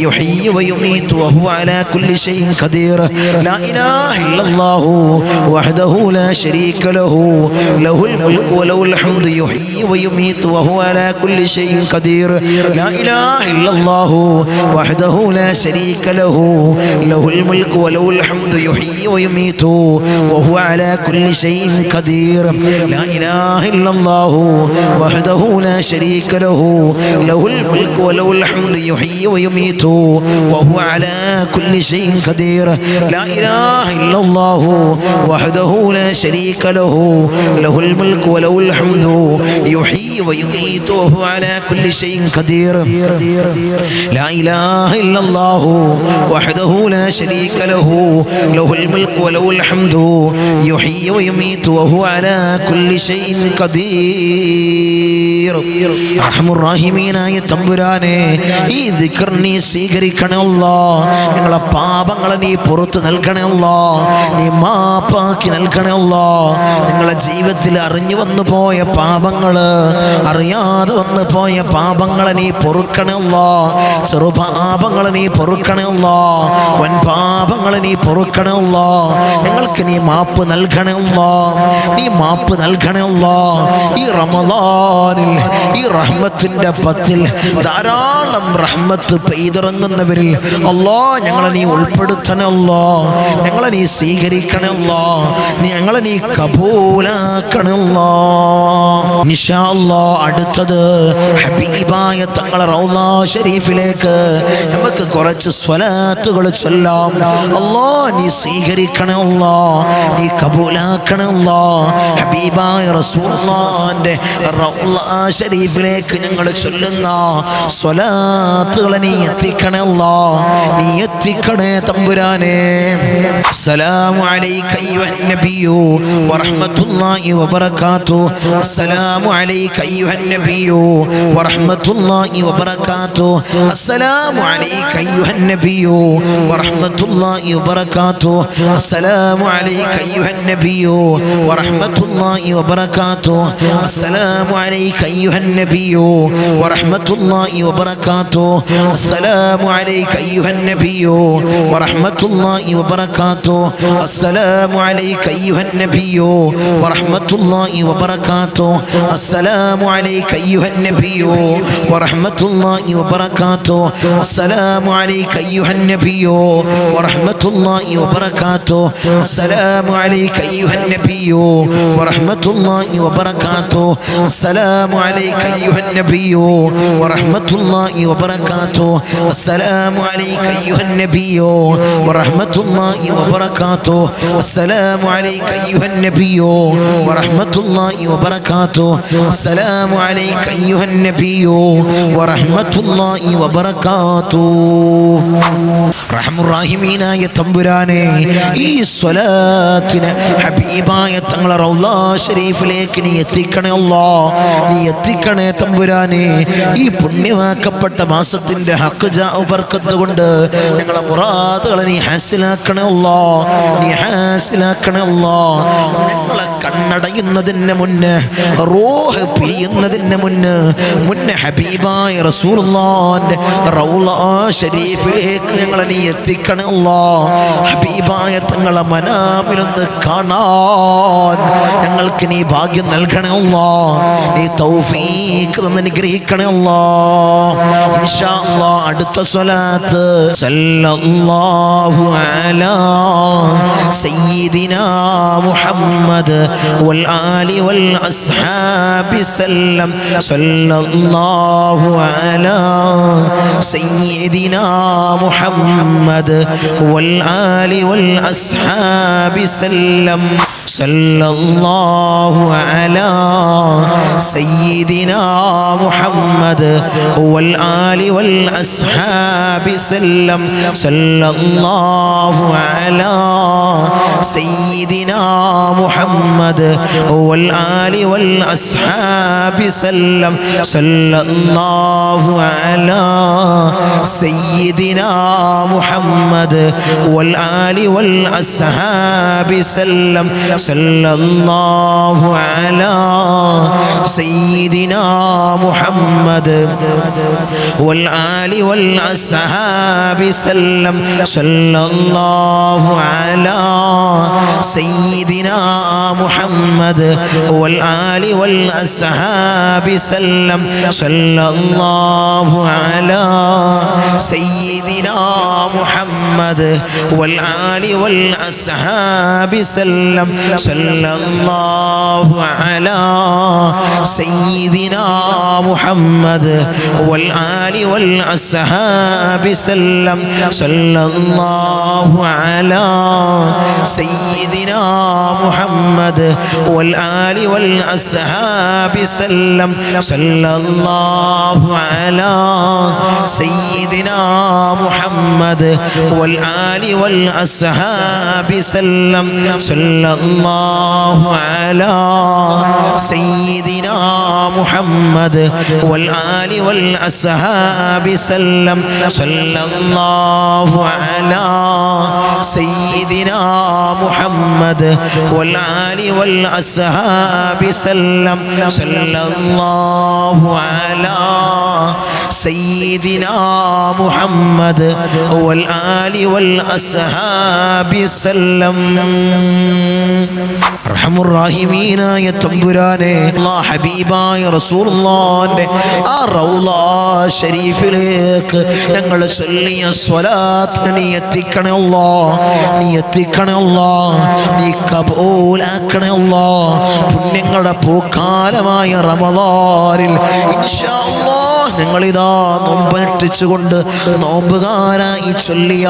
يحيي ويميت وهو على كل شيء قدير. لا إله إلا الله وحده لا شريك له له الملك وله الحمد يحيي ويميت وهو على كل شيء قدير. لا إله إلا الله وحده لا شريك له له الملك وله الحمد يحيي ويميت وهو على كل شيء قدير. لا إله إلا الله وحده لا شريك له له الملك وله الحمد يحيي ويميت وهو على كل شيء قدير. لا إله إلا الله وحده لا شريك له له الملك وله الحمد يحيي ويميت وهو على كل شيء قدير. لا إله إلا الله وحده لا شريك له له الملك وله الحمد يحيي ويميت وهو على كل شيء قدير. അർഹമുർ റഹീമീനായ തമ്പുരാനെ, ഈ ദിക്ർ നീ സ്വീകരിക്കണേ അല്ലാഹ്. ഞങ്ങളെ പാപങ്ങളെ നീ പുറത്ത് നൽകണേ അല്ലാഹ്, നീ മാപ്പാക്കി നൽകണേ അല്ലാഹ്. ഞങ്ങളെ ജീവിതത്തിൽ അറിഞ്ഞു വന്നു പോയ പാപങ്ങള്, അറിയാതെ വന്നു പോയ പാപങ്ങളെ നീ പൊറുക്കണേ അല്ലാഹ്. ചെറുപാപങ്ങളെ നീ പൊറുക്കണേ അല്ലാഹ്, വൻ പാപങ്ങളെ നീ പൊറുക്കണേ അല്ലാഹ്. ഞങ്ങൾക്ക് നീ മാപ്പ് നൽകണേ അല്ലാഹ്, നീ മാപ്പ് നൽകണേ അല്ലാഹ്. ഈ റമളാനിൽ, ഈ റഹ്മത്തിന്റെ 10 ധാരാളം റഹ്മത്ത് പെയ്തിറങ്ങുന്നവരിൽ അല്ലാഹ് ഞങ്ങളെ നീ ഉൾപ്പെടുത്തണേ അല്ലാഹ്. ഞങ്ങളെ നീ സ്വീകരിക്കണേ അല്ലാഹ്, ഞങ്ങളെ നീ കബൂലാക്കണേ അല്ലാഹ്. ഇൻഷാ അല്ലാഹ് അടുത്തത് ഹബീബായ തങ്ങളെ റൗള ഷരീഫിലേക്ക് നമുക്ക് കുറച്ച് സ്വലാത്തുകൾ ചൊല്ലാം. അല്ലാഹ് നീ സ്വീകരിക്കണേ അല്ലാഹ്, നീ കബൂലാക്കണേ അല്ലാഹ്. ഹബീബായ റസൂലുള്ളാഹിന്റെ റൗള ഷരീഫിലേക്ക് ഞങ്ങൾ ചൊല്ലുന്ന സ്വലാത്തുകൾ നീ എത്തിക്കണേ അല്ലാഹ്, നീ എത്തിക്കണേ തമ്പുരാനെ. അസ്സലാമു അലൈക അയ്യുഹൻ നബിയ്യു വറഹ്മത്തുള്ളാഹി വബറകാതുഹു. അസ്സലാമു അലൈക അയ്യുഹൻ നബിയ്യു വറഹ്മത്തുള്ളാഹി വബറകാതുഹു. അസ്സലാമു അലൈക അയ്യുഹൻ നബിയ്യു വറഹ്മത്തുള്ളാഹി വബറകാതുഹു. അസ്സലാമു അലൈക അയ്യുഹൻ നബിയ്യു വറഹ്മത്തുള്ളാഹി വബറകാതുഹു. അസ്സലാമു അലൈക അയ്യുഹൻ നബിയ്യു വറഹ്മത്തുള്ളാഹി വബറകാതുഹു. അസ്സലാമു അലൈക അയ്യുഹൻ നബിയ്യു വറഹ്മത്തുള്ളാഹി വബറകാതുഹു. وبركاته السلام عليك أيها النبي ورحمة الله وبركاته السلام عليك أيها النبي ورحمة الله وبركاته السلام عليك أيها النبي ورحمة الله وبركاته السلام عليك أيها النبي ورحمة الله وبركاته السلام عليك أيها النبي ورحمة الله وبركاته السلام عليك أيها النبي ورحمة الله وبركاته السلام عليك أيها النبي ورحمة الله وبركاته السلام عليك أيها النبي ورحمة الله وبركاته റഹ്മുറാഹിമീനായ തമ്പുരാനെ ഈ സ്വലാത്തിനെ ഹബീബായ തങ്ങളെ റൗള ശരീഫിലേക്ക് നീ എത്തിക്കണേ അല്ലാഹ് നീ എത്തിക്കണേ തമ്പുരാനെ ഈ പുണ്യമാക്കപ്പെട്ട മാസത്തിന്റെ ഹഖ് ജാഉ ബർക്കത്ത് കൊണ്ട് ഞങ്ങളെ മുറാദുകളെ നീ ഹാസിലാക്കണേ അല്ലാഹ് നീ ഹാസിലാക്കണേ അല്ലാഹ് ഞങ്ങളെ കണ്ണടയുന്നതിന് മുന്നേ റൂഹ് പിരിയുന്നതിന് മുന്നേ ഹബീബായ റസൂലുള്ളാഹിന്റെ റൗള ശരീഫിലേക്ക് ഞങ്ങളെ നീ എത്തിക്കണേ അല്ലാഹ് ഹബീബായ തങ്ങളെ മനാമിലൊന്ന് കാണാൻ ഞങ്ങൾക്ക് നീ ഭാഗ്യം നൽകണേ അല്ലാഹ് നീ തൗഫീഖ് തന്ന് അനുഗ്രഹിക്കണേ അല്ലാഹ് ഇൻഷാ അല്ലാഹ് അടുത്ത സ്വലാത്ത് സല്ലല്ലാഹു അലാ സയ്യിദിനാ മുഹമ്മദ് വൽ ആലി വൽ അസ്ഹാബി സല്ലം സല്ലല്ലാഹു അലാ സയ്യിദിനാ മുഹമ്മദ് വൽ ആലി വൽ അസ്ഹാബി സല്ലം സല്ലല്ലാഹു അലാ സയ്യിദിനാ മുഹമ്മദ് വൽ ആലി വൽ അസ്ഹാബി സല്ലം സല്ലല്ലാഹു അലാ സയ്യിദിനാ മുഹമ്മദ് വൽ ആലി വൽ അസ്ഹാബി സല്ലം സല്ലല്ലാഹു അലാ സയ്യിദിനാ മുഹമ്മദ് വൽ ആലി വൽ അസ്ഹാബി സല്ലം സല്ലല്ലാഹു അലാ സയ്യിദിനാ മുഹമ്മദ് വൽ ആലി വൽ അസ്ഹാബി സല്ലം സല്ലല്ലാഹു അലാ സയ്യിദിനാ മുഹമ്മദ് വൽ ആലി വൽ അസ്ഹാബി സല്ലം സല്ലല്ലാഹു അലാ സയ്യിദിനാ മുഹമ്മദ് വൽ ആലി വൽ അസ്ഹാബി സല്ലം സല്ലല്ലാഹു അലാ സയ്യിദിനാ മുഹമ്മദ് വൽ ആലി വൽ അസ്ഹാബി സല്ലം സല്ലല്ലാഹു അലാ സയ്യിദിനാ മുഹമ്മദ് വൽ ആലി വൽ അസ്ഹാബി സല്ലം സല്ലല്ലാഹു അലാ സയ്യിദിനാ മുഹമ്മദ് വൽ ആലി വൽ അസ്ഹാബി സല്ലം സല്ലല്ലാഹു അലാ സയ്യിദിനാ മുഹമ്മദ് വൽ ആലി വൽ അസ്ഹാബി സല്ലം സല്ലല്ലാഹു അലാ സയ്യിദിനാ മുഹമ്മദ് വൽ ആലി വൽ അസ്ഹാബി സല്ലം സല്ലല്ലാഹു അലാ സയ്യിദിനാ മുഹമ്മദ് വൽ ആലി വൽ അസ്ഹാബി സല്ലം റഹ്മുറാഹിമീനായ തമ്പുരാനെ അല്ലാഹ് ഹബീബായ റസൂലുള്ളാഹിന്റെ ആ റൗള ശരീഫിലേക്ക് ഞങ്ങൾ ചൊല്ലിയ സ്വലാത്ത് നീ എത്തിക്കണേ അല്ലാഹ് നീ എത്തിക്കണേ അല്ലാഹ് നീ കബൂലാക്കണേ അല്ലാഹ് പുണ്യങ്ങളുടെ പൂക്കാലമായ റമളാനിൽ ഇൻഷാ അല്ലാഹ് ഞങ്ങളിതാ നോമ്പനുഷ്ഠിച്ചുകൊണ്ട് നോമ്പുകാരായി ചൊല്ലിയ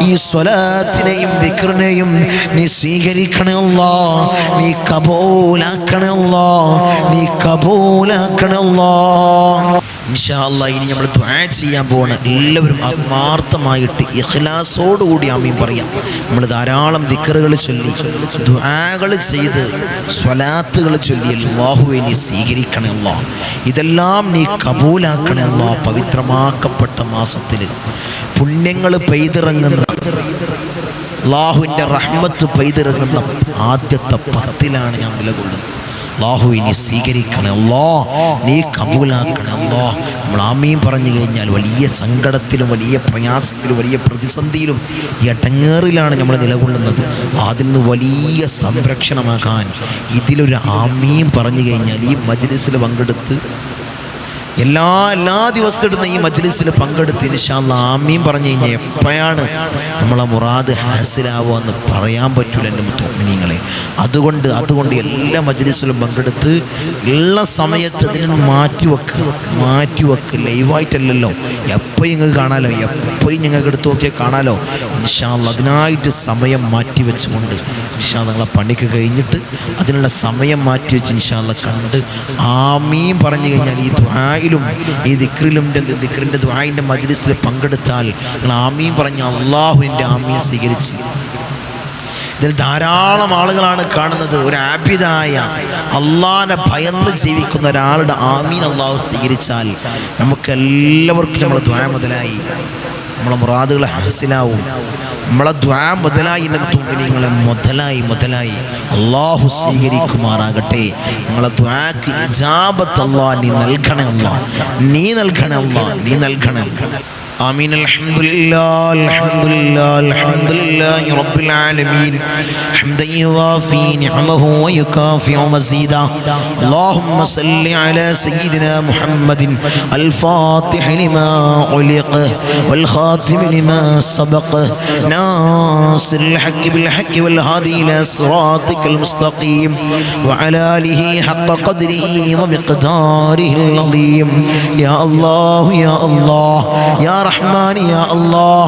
ഈ സ്വലാത്തിനെയും ദിക്റിനെയും നീ സ്വീകരിക്കണേ അല്ലാഹ് നീ കബൂലാക്കണേ അല്ലാഹ് നീ കബൂലാക്കണേ അല്ലാഹ് ഇൻഷാ അല്ലാഹ് ഇനി നമ്മൾ ദുആ ചെയ്യാൻ പോവാണ് എല്ലാവരും ആത്മാർത്ഥമായിട്ട് ഇഖ്ലാസോടുകൂടി ആമീൻ പറയാം നമ്മൾ ധാരാളം ദിക്റുകൾ ചൊല്ലി ദുആകൾ ചെയ്ത് സ്വലാത്തുകൾ ചൊല്ലി അല്ലാഹുവേ നീ സ്വീകരിക്കണേ അല്ലാഹ് ഇതെല്ലാം നീ കബൂലാക്കണേ അല്ലാഹ് പവിത്രമാക്കപ്പെട്ട മാസത്തിൽ പുണ്യങ്ങൾ പെയ്തിറങ്ങുന്ന അല്ലാഹുവിൻ്റെ റഹ്മത്ത് പെയ്തിറങ്ങുന്ന ആദ്യത്തെ 10 ഞാൻ നിലകൊള്ളുന്നത് അല്ലാഹുവേ നീ സ്വീകരിക്കണേ അല്ലാഹ്, നീ കബൂലാക്കണേ അല്ലാഹ്. നമ്മൾ ആമീൻ പറഞ്ഞു കഴിഞ്ഞാൽ വലിയ സങ്കടത്തിലും വലിയ പ്രയാസത്തിലും വലിയ പ്രതിസന്ധിയിലും ഇടങ്ങേറിലാണ് നമ്മൾ നിലകൊള്ളുന്നത്. അതിൽ നിന്ന് വലിയ സംരക്ഷണമാകാൻ ഇതിലൊരു ആമീൻ പറഞ്ഞു കഴിഞ്ഞാൽ ഈ മജ്ലിസിൽ പങ്കെടുത്ത് എല്ലാ ദിവസവും ഇടുന്ന ഈ മജ്ലിസിൽ പങ്കെടുത്ത് ഇൻഷാ അല്ലാഹ് ആമീൻ പറഞ്ഞു കഴിഞ്ഞാൽ എപ്പോഴാണ് നമ്മളെ മുറാദ് ഹാസിലാവുക എന്ന് പറയാൻ പറ്റില്ല എൻ്റെ മുഅ്മിനീങ്ങളെ. അതുകൊണ്ട് എല്ലാ മജ്ലിസിലും പങ്കെടുത്ത് ഉള്ള സമയത്ത് ഇതിന് മാറ്റിവെക്ക് ലൈവായിട്ടല്ലല്ലോ, എപ്പോഴും നിങ്ങൾക്ക് കാണാമല്ലോ, എപ്പോഴും ഞങ്ങൾക്ക് എടുത്തു നോക്കിയാൽ കാണാമല്ലോ. ഇൻഷാ അല്ലാഹ് അതിനായിട്ട് സമയം മാറ്റി വെച്ചുകൊണ്ട് ഇൻഷാ അല്ലാഹ് നിങ്ങളെ പണിക്ക് കഴിഞ്ഞിട്ട് അതിനുള്ള സമയം മാറ്റി വെച്ച് ഇൻഷാ അല്ലാഹ് കണ്ട് ആമീൻ പറഞ്ഞു കഴിഞ്ഞാൽ ഈ ദുആയിലും ഈ ദിക്റിന്റെ ദുആയിൻ്റെ മജ്ലിസിൽ പങ്കെടുത്താൽ നിങ്ങൾ ആമീൻ പറഞ്ഞ അല്ലാഹുവിൻ്റെ ആമീൻ സ്വീകരിച്ച്. ഇതിൽ ധാരാളം ആളുകളാണ് കാണുന്നത്. ഒരു ആബിദായ അള്ളാനെ ഭയന്ന് ജീവിക്കുന്ന ഒരാളുടെ ആമീൻ അല്ലാഹു സ്വീകരിച്ചാൽ നമുക്കെല്ലാവർക്കും നമ്മളെ ദുആ മുതലായി, നമ്മളെ മുറാദുകൾ ഹാസിലാവും. നമ്മളെ ദുആ മുതലായി നിങ്ങളെ മുതലായി അല്ലാഹു സ്വീകരിക്കുമാറാകട്ടെ. നമ്മളെ ദുആക്ക് ഇജാബത്ത് അല്ലാഹ് നീ നൽകണേ അല്ലാഹ്, നീ നൽകണേ അല്ലാഹ്, നീ നൽകണേ. آمين. الحمد لله رب العالمين حمدا يوافي نعمه ويكافئ مزيدا. اللهم صل على سيدنا محمد الفاتح لما علق والخاتم لما سبق ناصر الحق بالحق والهادي إلى صراطك المستقيم وعلى آله حق قدره ومقداره العظيم. يا الله يا الله يا رحمن يا الله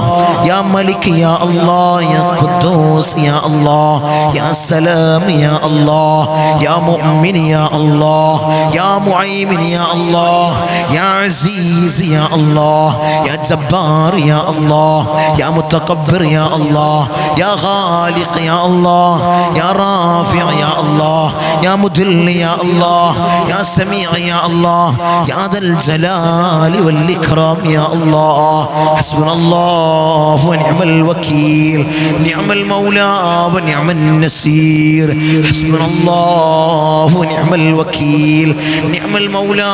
يا ملك يا الله يا قدوس يا الله يا سلام يا الله يا مؤمن يا الله يا معيمن يا الله يا عزيز يا الله يا جبار يا الله يا متكبر يا الله يا خالق يا الله يا رافع يا الله يا مذل يا الله يا سميع يا الله يا ذا الجلال والإكرام يا الله. حسبنا الله ونعم الوكيل نعم المولى ونعم النصير. حسبنا الله ونعم الوكيل نعم المولى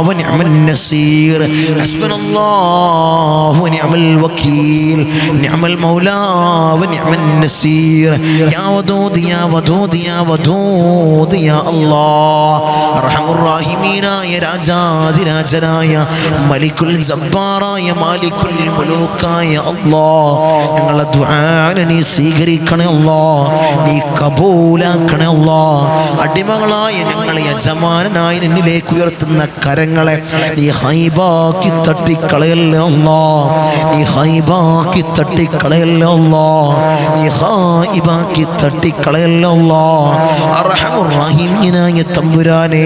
ونعم النصير. حسبنا الله ونعم الوكيل نعم المولى ونعم النصير. يا ودود يا ودود يا ودود يا الله أرحم الراحمين يا രാജാതിരാജനായ മലിക്കുൽ ജബ്ബാറായ മാലിക്കുൽ മുലൂക്കായ അല്ലാഹ് ഞങ്ങളുടെ ദുആനെ നീ സ്വീകരിക്കണേ അല്ലാഹ്, നീ കബൂലാക്കണേ അല്ലാഹ്. അടിമകളായ ഞങ്ങളെ യജമാനനായി നിന്നിലേക്ക് ഉയർത്തുന്ന കരങ്ങളെ നീ ഹൈബാക്കി തട്ടിക്കളയല്ലേ അല്ലാഹ്, നീ ഹൈബാക്കി തട്ടിക്കളയല്ലേ അല്ലാഹ്, നീ ഹൈബാക്കി തട്ടിക്കളയല്ലേ അല്ലാഹ്. അർഹമുർ റഹീമിനായ തമ്പുരാനെ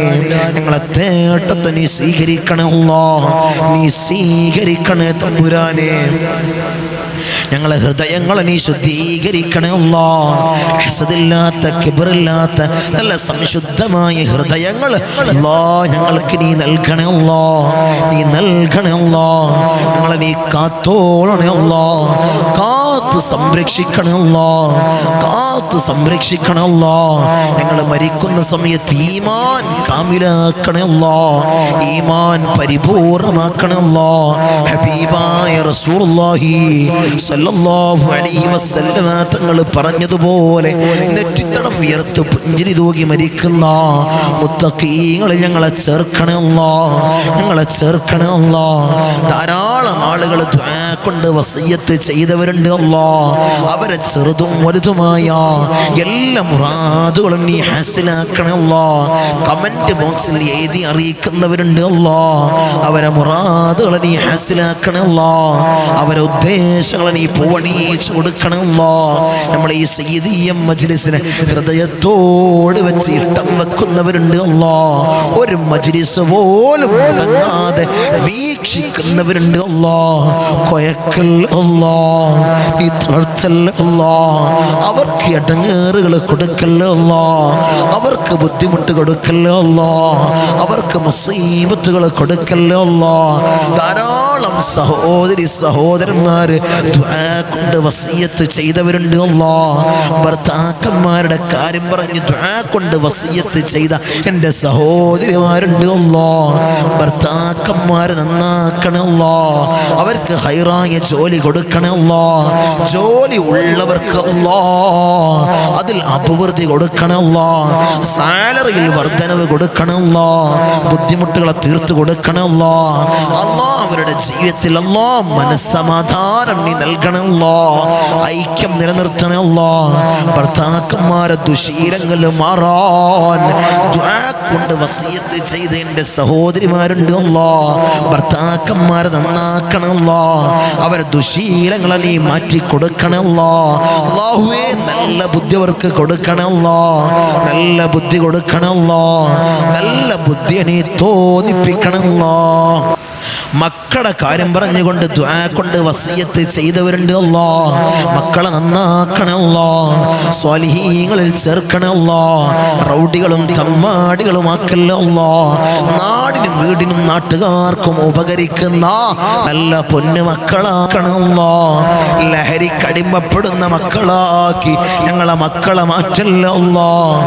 ഞങ്ങളെ തേട്ടത്തെ നീ സ്വീകരിക്കണേ അല്ലാഹ്, നീ സ്വീകരിക്കണേ തമ്പുരാനെ. ഞങ്ങളെ ഹൃദയങ്ങളെ നീ ശുദ്ധീകരിക്കണേ അല്ലാഹ്. ഹസദില്ലാത്ത കിബ്റില്ലാത്ത നല്ല സംശുദ്ധമായ ഹൃദയങ്ങൾ അല്ലാഹ് ഞങ്ങൾക്ക് നീ നൽകണേ അല്ലാഹ്, നീ നൽകണേ അല്ലാഹ്. ഞങ്ങളെ നീ കാത്തോളണേ അല്ലാഹ്, കാത്ത് സംരക്ഷിക്കണേ അല്ലാഹ്, കാത്ത് സംരക്ഷിക്കണേ അല്ലാഹ്. ഞങ്ങൾ മരിക്കുന്ന സമയത്ത് ഈമാൻ കാമിലാക്കണേ അല്ലാഹ്, ഈമാൻ പരിപൂർണമാക്കണേ അല്ലാഹ്. ഹബീബായ റസൂലുള്ളാഹി സല്ലല്ലാഹു അലൈഹി വസല്ലമ തങ്ങൾ പറഞ്ഞതുപോലെ നെറ്റിത്തടം ഉയർത്ത് പുഞ്ചിരി തൂകി മരിക്കുന്ന മുത്തഖീങ്ങളിൽ ഞങ്ങളെ ചേർക്കണേ അല്ലാഹ്, ഞങ്ങളെ ചേർക്കണേ അല്ലാഹ്. ധാരാളം ആളുകൾ ദുആ കൊണ്ട് വസിയ്യത്ത് ചെയ്തവരുണ്ട് അല്ലാഹ്. അവരെ ചെറുതും വലുതുമായ എല്ലാ മുറാദുകളും നീ ഹാസിലാക്കണേ അല്ലാഹ്. കമന്റ് ബോക്സിൽ എഴുതി അറിയിക്കുന്നവരുണ്ട് അല്ലാഹ്. അവരെ മുറാദുകൾ നീ ഹാസിലാക്കണേ അല്ലാഹ്. അവരെ ഉദ്ദേശങ്ങളെ നീ പൂവണിയിച്ചു കൊടുക്കണേ അല്ലാഹ്. നമ്മുടെ ഈ സയ്യിദിയ്യ മജ്ലിസിനെ ഹൃദയത്തോട് വെച്ച് ഇഷ്ടം വെക്കുന്നവരുണ്ട് അല്ലാഹ്. ഒരു മജ്ലിസ് പോലും മുടങ്ങാതെ വീക്ഷിക്കുന്നവരുണ്ട് അല്ലാഹ്. കൊയക്കൽ അല്ലാഹ്, നീ തളർത്തൽ അല്ലാഹ്. അവർക്ക് ഇടങ്ങേറുകൾ കൊടുക്കല്ല അല്ലാഹ്, അവർക്ക് ബുദ്ധിമുട്ട് കൊടുക്കല്ല അല്ലാഹ്, അവർക്ക് മുസീബത്തുകൾ കൊടുക്കല്ല അല്ലാഹ്. ധാരാളം ധാരാളം സഹോദരി സഹോദരന്മാര് ദുആ കൊണ്ട് വസിയത്ത് ചെയ്തവരുണ്ട്. അല്ലാഹ് ഭർത്താക്കന്മാരുടെ കാര്യം പറഞ്ഞ് ദുആ കൊണ്ട് വസിയത്ത് ചെയ്ത എൻ്റെ സഹോദരിമാരുണ്ട്. അല്ലാഹ് ഭർത്താക്കന്മാര് നന്നാക്കണേ അല്ലാഹ്, അവർക്ക് ഹൈറായ ജോലി കൊടുക്കണേ അല്ലാഹ്, ജോലി ഉള്ളവർക്ക് അല്ലാഹ് അതിൽ അഭിവൃദ്ധി കൊടുക്കണേ അല്ലാഹ്, സാലറിയിൽ വർധനവ് കൊടുക്കണേ അല്ലാഹ്, ബുദ്ധിമുട്ടുകളെ തീർത്തു കൊടുക്കണേ അല്ലാഹ്. അല്ലാഹ് അവരുടെ ജീവിതത്തിൽ അല്ലാഹ് മനസ്സമാധാനം നീ നൽകണേ അല്ലാഹ്, ഐക്യം നിലനിർത്തണേ അല്ലാഹ്. ഭർത്താക്കന്മാരെ ദുശീലങ്ങൾ മാറാൻ ദുആ കൊണ്ട് വസിയത്ത് ചെയ്ത എൻ്റെ സഹോദരിമാരുണ്ട്. അല്ലാഹ് ഭർത്താക്കന്മാരെ നന്നാക്കണേ അല്ലാഹ്, അവരെ ദുശീലങ്ങളെ നീ മാറ്റി കൊടുക്കണേ അല്ലാഹ്. അല്ലാഹുവേ നല്ല ബുദ്ധി അവർക്ക് കൊടുക്കണേ അല്ലാഹ്, നല്ല ബുദ്ധി കൊടുക്കണേ അല്ലാഹ്, നല്ല ബുദ്ധിയെ നീ തോന്നിപ്പിക്കണേ അല്ലാഹ്. മക്കളുടെ കാര്യം പറഞ്ഞുകൊണ്ട് ദുആ കൊണ്ട് വസിയത്ത് ചെയ്തവരുണ്ട്. അല്ലാഹ് മക്കളെ നന്നാക്കണേ അല്ലാഹ്, സ്വാലിഹീങ്ങളിൽ ചേർക്കണേ അല്ലാഹ്, റൗഡികളും തമ്മാടികളും ആക്കല്ലേ അല്ലാഹ്. നാടിനും വീടിനും നാട്ടുകാർക്കും ഉപകരിക്കുന്ന നല്ല പൊന്നു മക്കളാക്കണേ അല്ലാഹ്. ലഹരിക്കടിമപ്പെടുന്ന മക്കളാക്കി ഞങ്ങളെ മക്കളെ മാറ്റല്ലേ അല്ലാഹ്.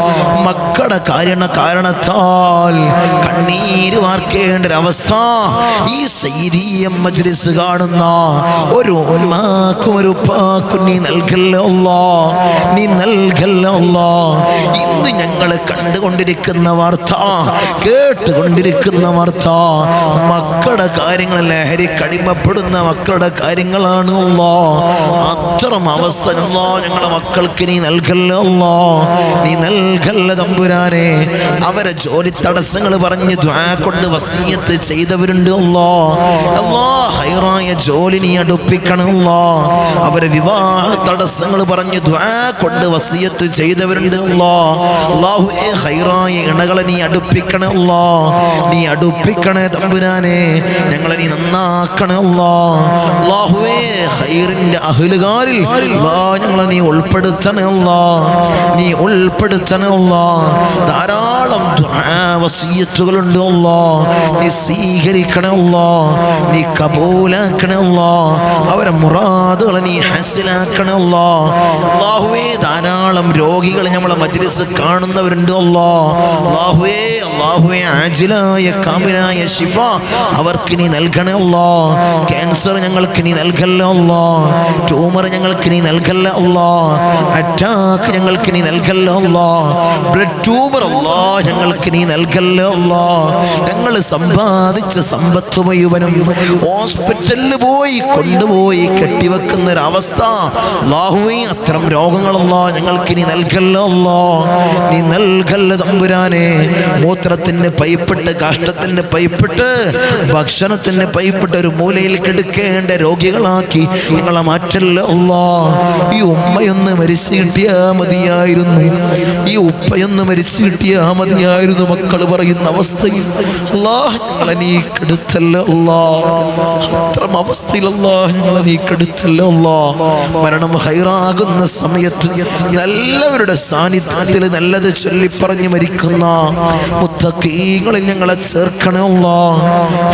മക്കളുടെ കാരണത്താൽ കണ്ണീര് വാർക്കേണ്ട ഒരവസ്ഥ ഈ സയ്യിദിയ മജ്ലിസ് കാണുന്ന ഒരു ഉമ്മാക്കും ഒരു ഉപ്പാക്കും നീ നൽകല്ലേ അല്ലാഹ്, നീ നൽകല്ലേ അല്ലാഹ്. ഇന്ന് ഞങ്ങൾ കണ്ടുകൊണ്ടിരിക്കുന്ന വാർത്ത, കേട്ടുകൊണ്ടിരിക്കുന്ന വാർത്ത മക്കളുടെ കാര്യങ്ങൾ, ലഹരിക്കടിമപ്പെടുന്ന മക്കളുടെ കാര്യങ്ങളാണ് അല്ലാഹ്. അത്തരം അവസ്ഥ അല്ലാഹ് ഞങ്ങളെ മക്കൾക്ക് നീ നൽകല്ലേ അല്ലാഹ്, നീ നൽകല്ലേ തമ്പുരാനെ. അവരെ ജോലി തടസ്സങ്ങൾ പറഞ്ഞ് ദുആ കൊണ്ട് വസിയത്ത് ചെയ്തവരുണ്ട്. അല്ലാഹ് ഹൈറായ ജോലി നീ അടുപ്പിക്കണം അല്ലാഹ്. അവരെ വിവാഹ തടസ്സങ്ങൾ പറഞ്ഞ് ദുആ കൊണ്ട് വസിയത്ത് ചെയ്തവരുണ്ട്. അല്ലാഹുവേ ഹൈറായ ഇണകളെ നീ അടുപ്പിക്കണേ അല്ലാഹ്, നീ അടുപ്പിക്കണേ തമ്പുരാനെ. ഞങ്ങളെ നീ നന്നാക്കണേ അല്ലാഹ്. അല്ലാഹുവേ ഹൈറിന്റെ അഹ്ലുകാരിൽ ഞങ്ങളെ നീ ഉൾപ്പെടുത്തണേ അല്ലാഹ്, നീ ഉൾപ്പെടുത്തണേ അല്ലാഹ്. ധാരാളം ദുആ വസിയത്തുകളുണ്ട് അല്ലാഹ്, നീ സ്വീകരിക്കണേ അല്ലാഹ്, നീ കബൂലാക്കണേ അല്ലാഹ്. അവരെ മുറാദുകളെ നീ ഹസിലാക്കണേ അല്ലാഹ്. അല്ലാഹുവേ ധാരാളം രോഗികൾ നമ്മളെ മജ്ലിസ് കാണുന്നവരുണ്ട് അല്ലാഹ്. അല്ലാഹുവേ ആജിലായ കാമിലായ ശിഫ അവർക്ക് നീ നൽകണേ അല്ലാഹ്. ക്യാൻസർ ഞങ്ങൾക്ക് നീ നൽകല്ലേ അല്ലാഹ്, ട്യൂമർ ഞങ്ങൾക്ക് നീ നൽകല്ലേ അല്ലാഹ്, അറ്റാക്ക് ഞങ്ങൾക്ക് നീ നൽകല്ലേ അല്ലാഹ്, ബ്ലഡ് ട്യൂമർ അല്ലാഹ് ഞങ്ങൾക്ക് നീ നൽകല്ലേ അല്ലാഹ്. ഞങ്ങൾ സമ്പാദിച്ച സമ്പത്ത് മുഴുവനും ഹോസ്പിറ്റലിൽ പോയി കൊണ്ടുപോയി കെട്ടിവെക്കുന്ന ഒരവസ്ഥ അല്ലാഹുവേ, അത്തരം രോഗങ്ങളല്ലാ ഞങ്ങൾക്ക് നീ നൽകല്ലേ അല്ലാഹ്, നീ നൽകല്ലേ തമ്പുരാനെ. മൂത്രത്തിന് പൈപ്പിട്ട്, കാഷ്ടത്തിന് പൈപ്പിട്ട്, ഭക്ഷണത്തിന് പൈപ്പിട്ട് ഒരു മൂലയിൽ കിടക്കേണ്ട രോഗികളാക്കി ഞങ്ങളെ മാറ്റല്ലേ അല്ലാഹ്. ഈ ഉമ്മയൊന്ന് മരിച്ചു കിട്ടിയാ മതിയായിരുന്നു, ഈ ഉപ്പയൊന്ന് മരിച്ചു കിട്ടിയാ മതിയായിരുന്നു മക്കൾ പറയുന്ന അവസ്ഥയിൽ അല്ലാഹ് ഞങ്ങളെ നീ കെടുത്തല്ലേ അല്ലാഹ്. അത്തരം അവസ്ഥയിൽ അല്ലാഹ് ഞങ്ങളെ നീ കെടുത്തല്ലേ അല്ലാഹ്. മരണം ഹൈറാകുന്ന സമയത്ത് നല്ലവരുടെ സാന്നിധ്യത്തിൽ നല്ലത് ചൊല്ലിപ്പറഞ്ഞ് മരിക്കുന്ന മുത്തഖീങ്ങളിൽ ഞങ്ങളെ ചേർക്കണേ അല്ലാഹ്,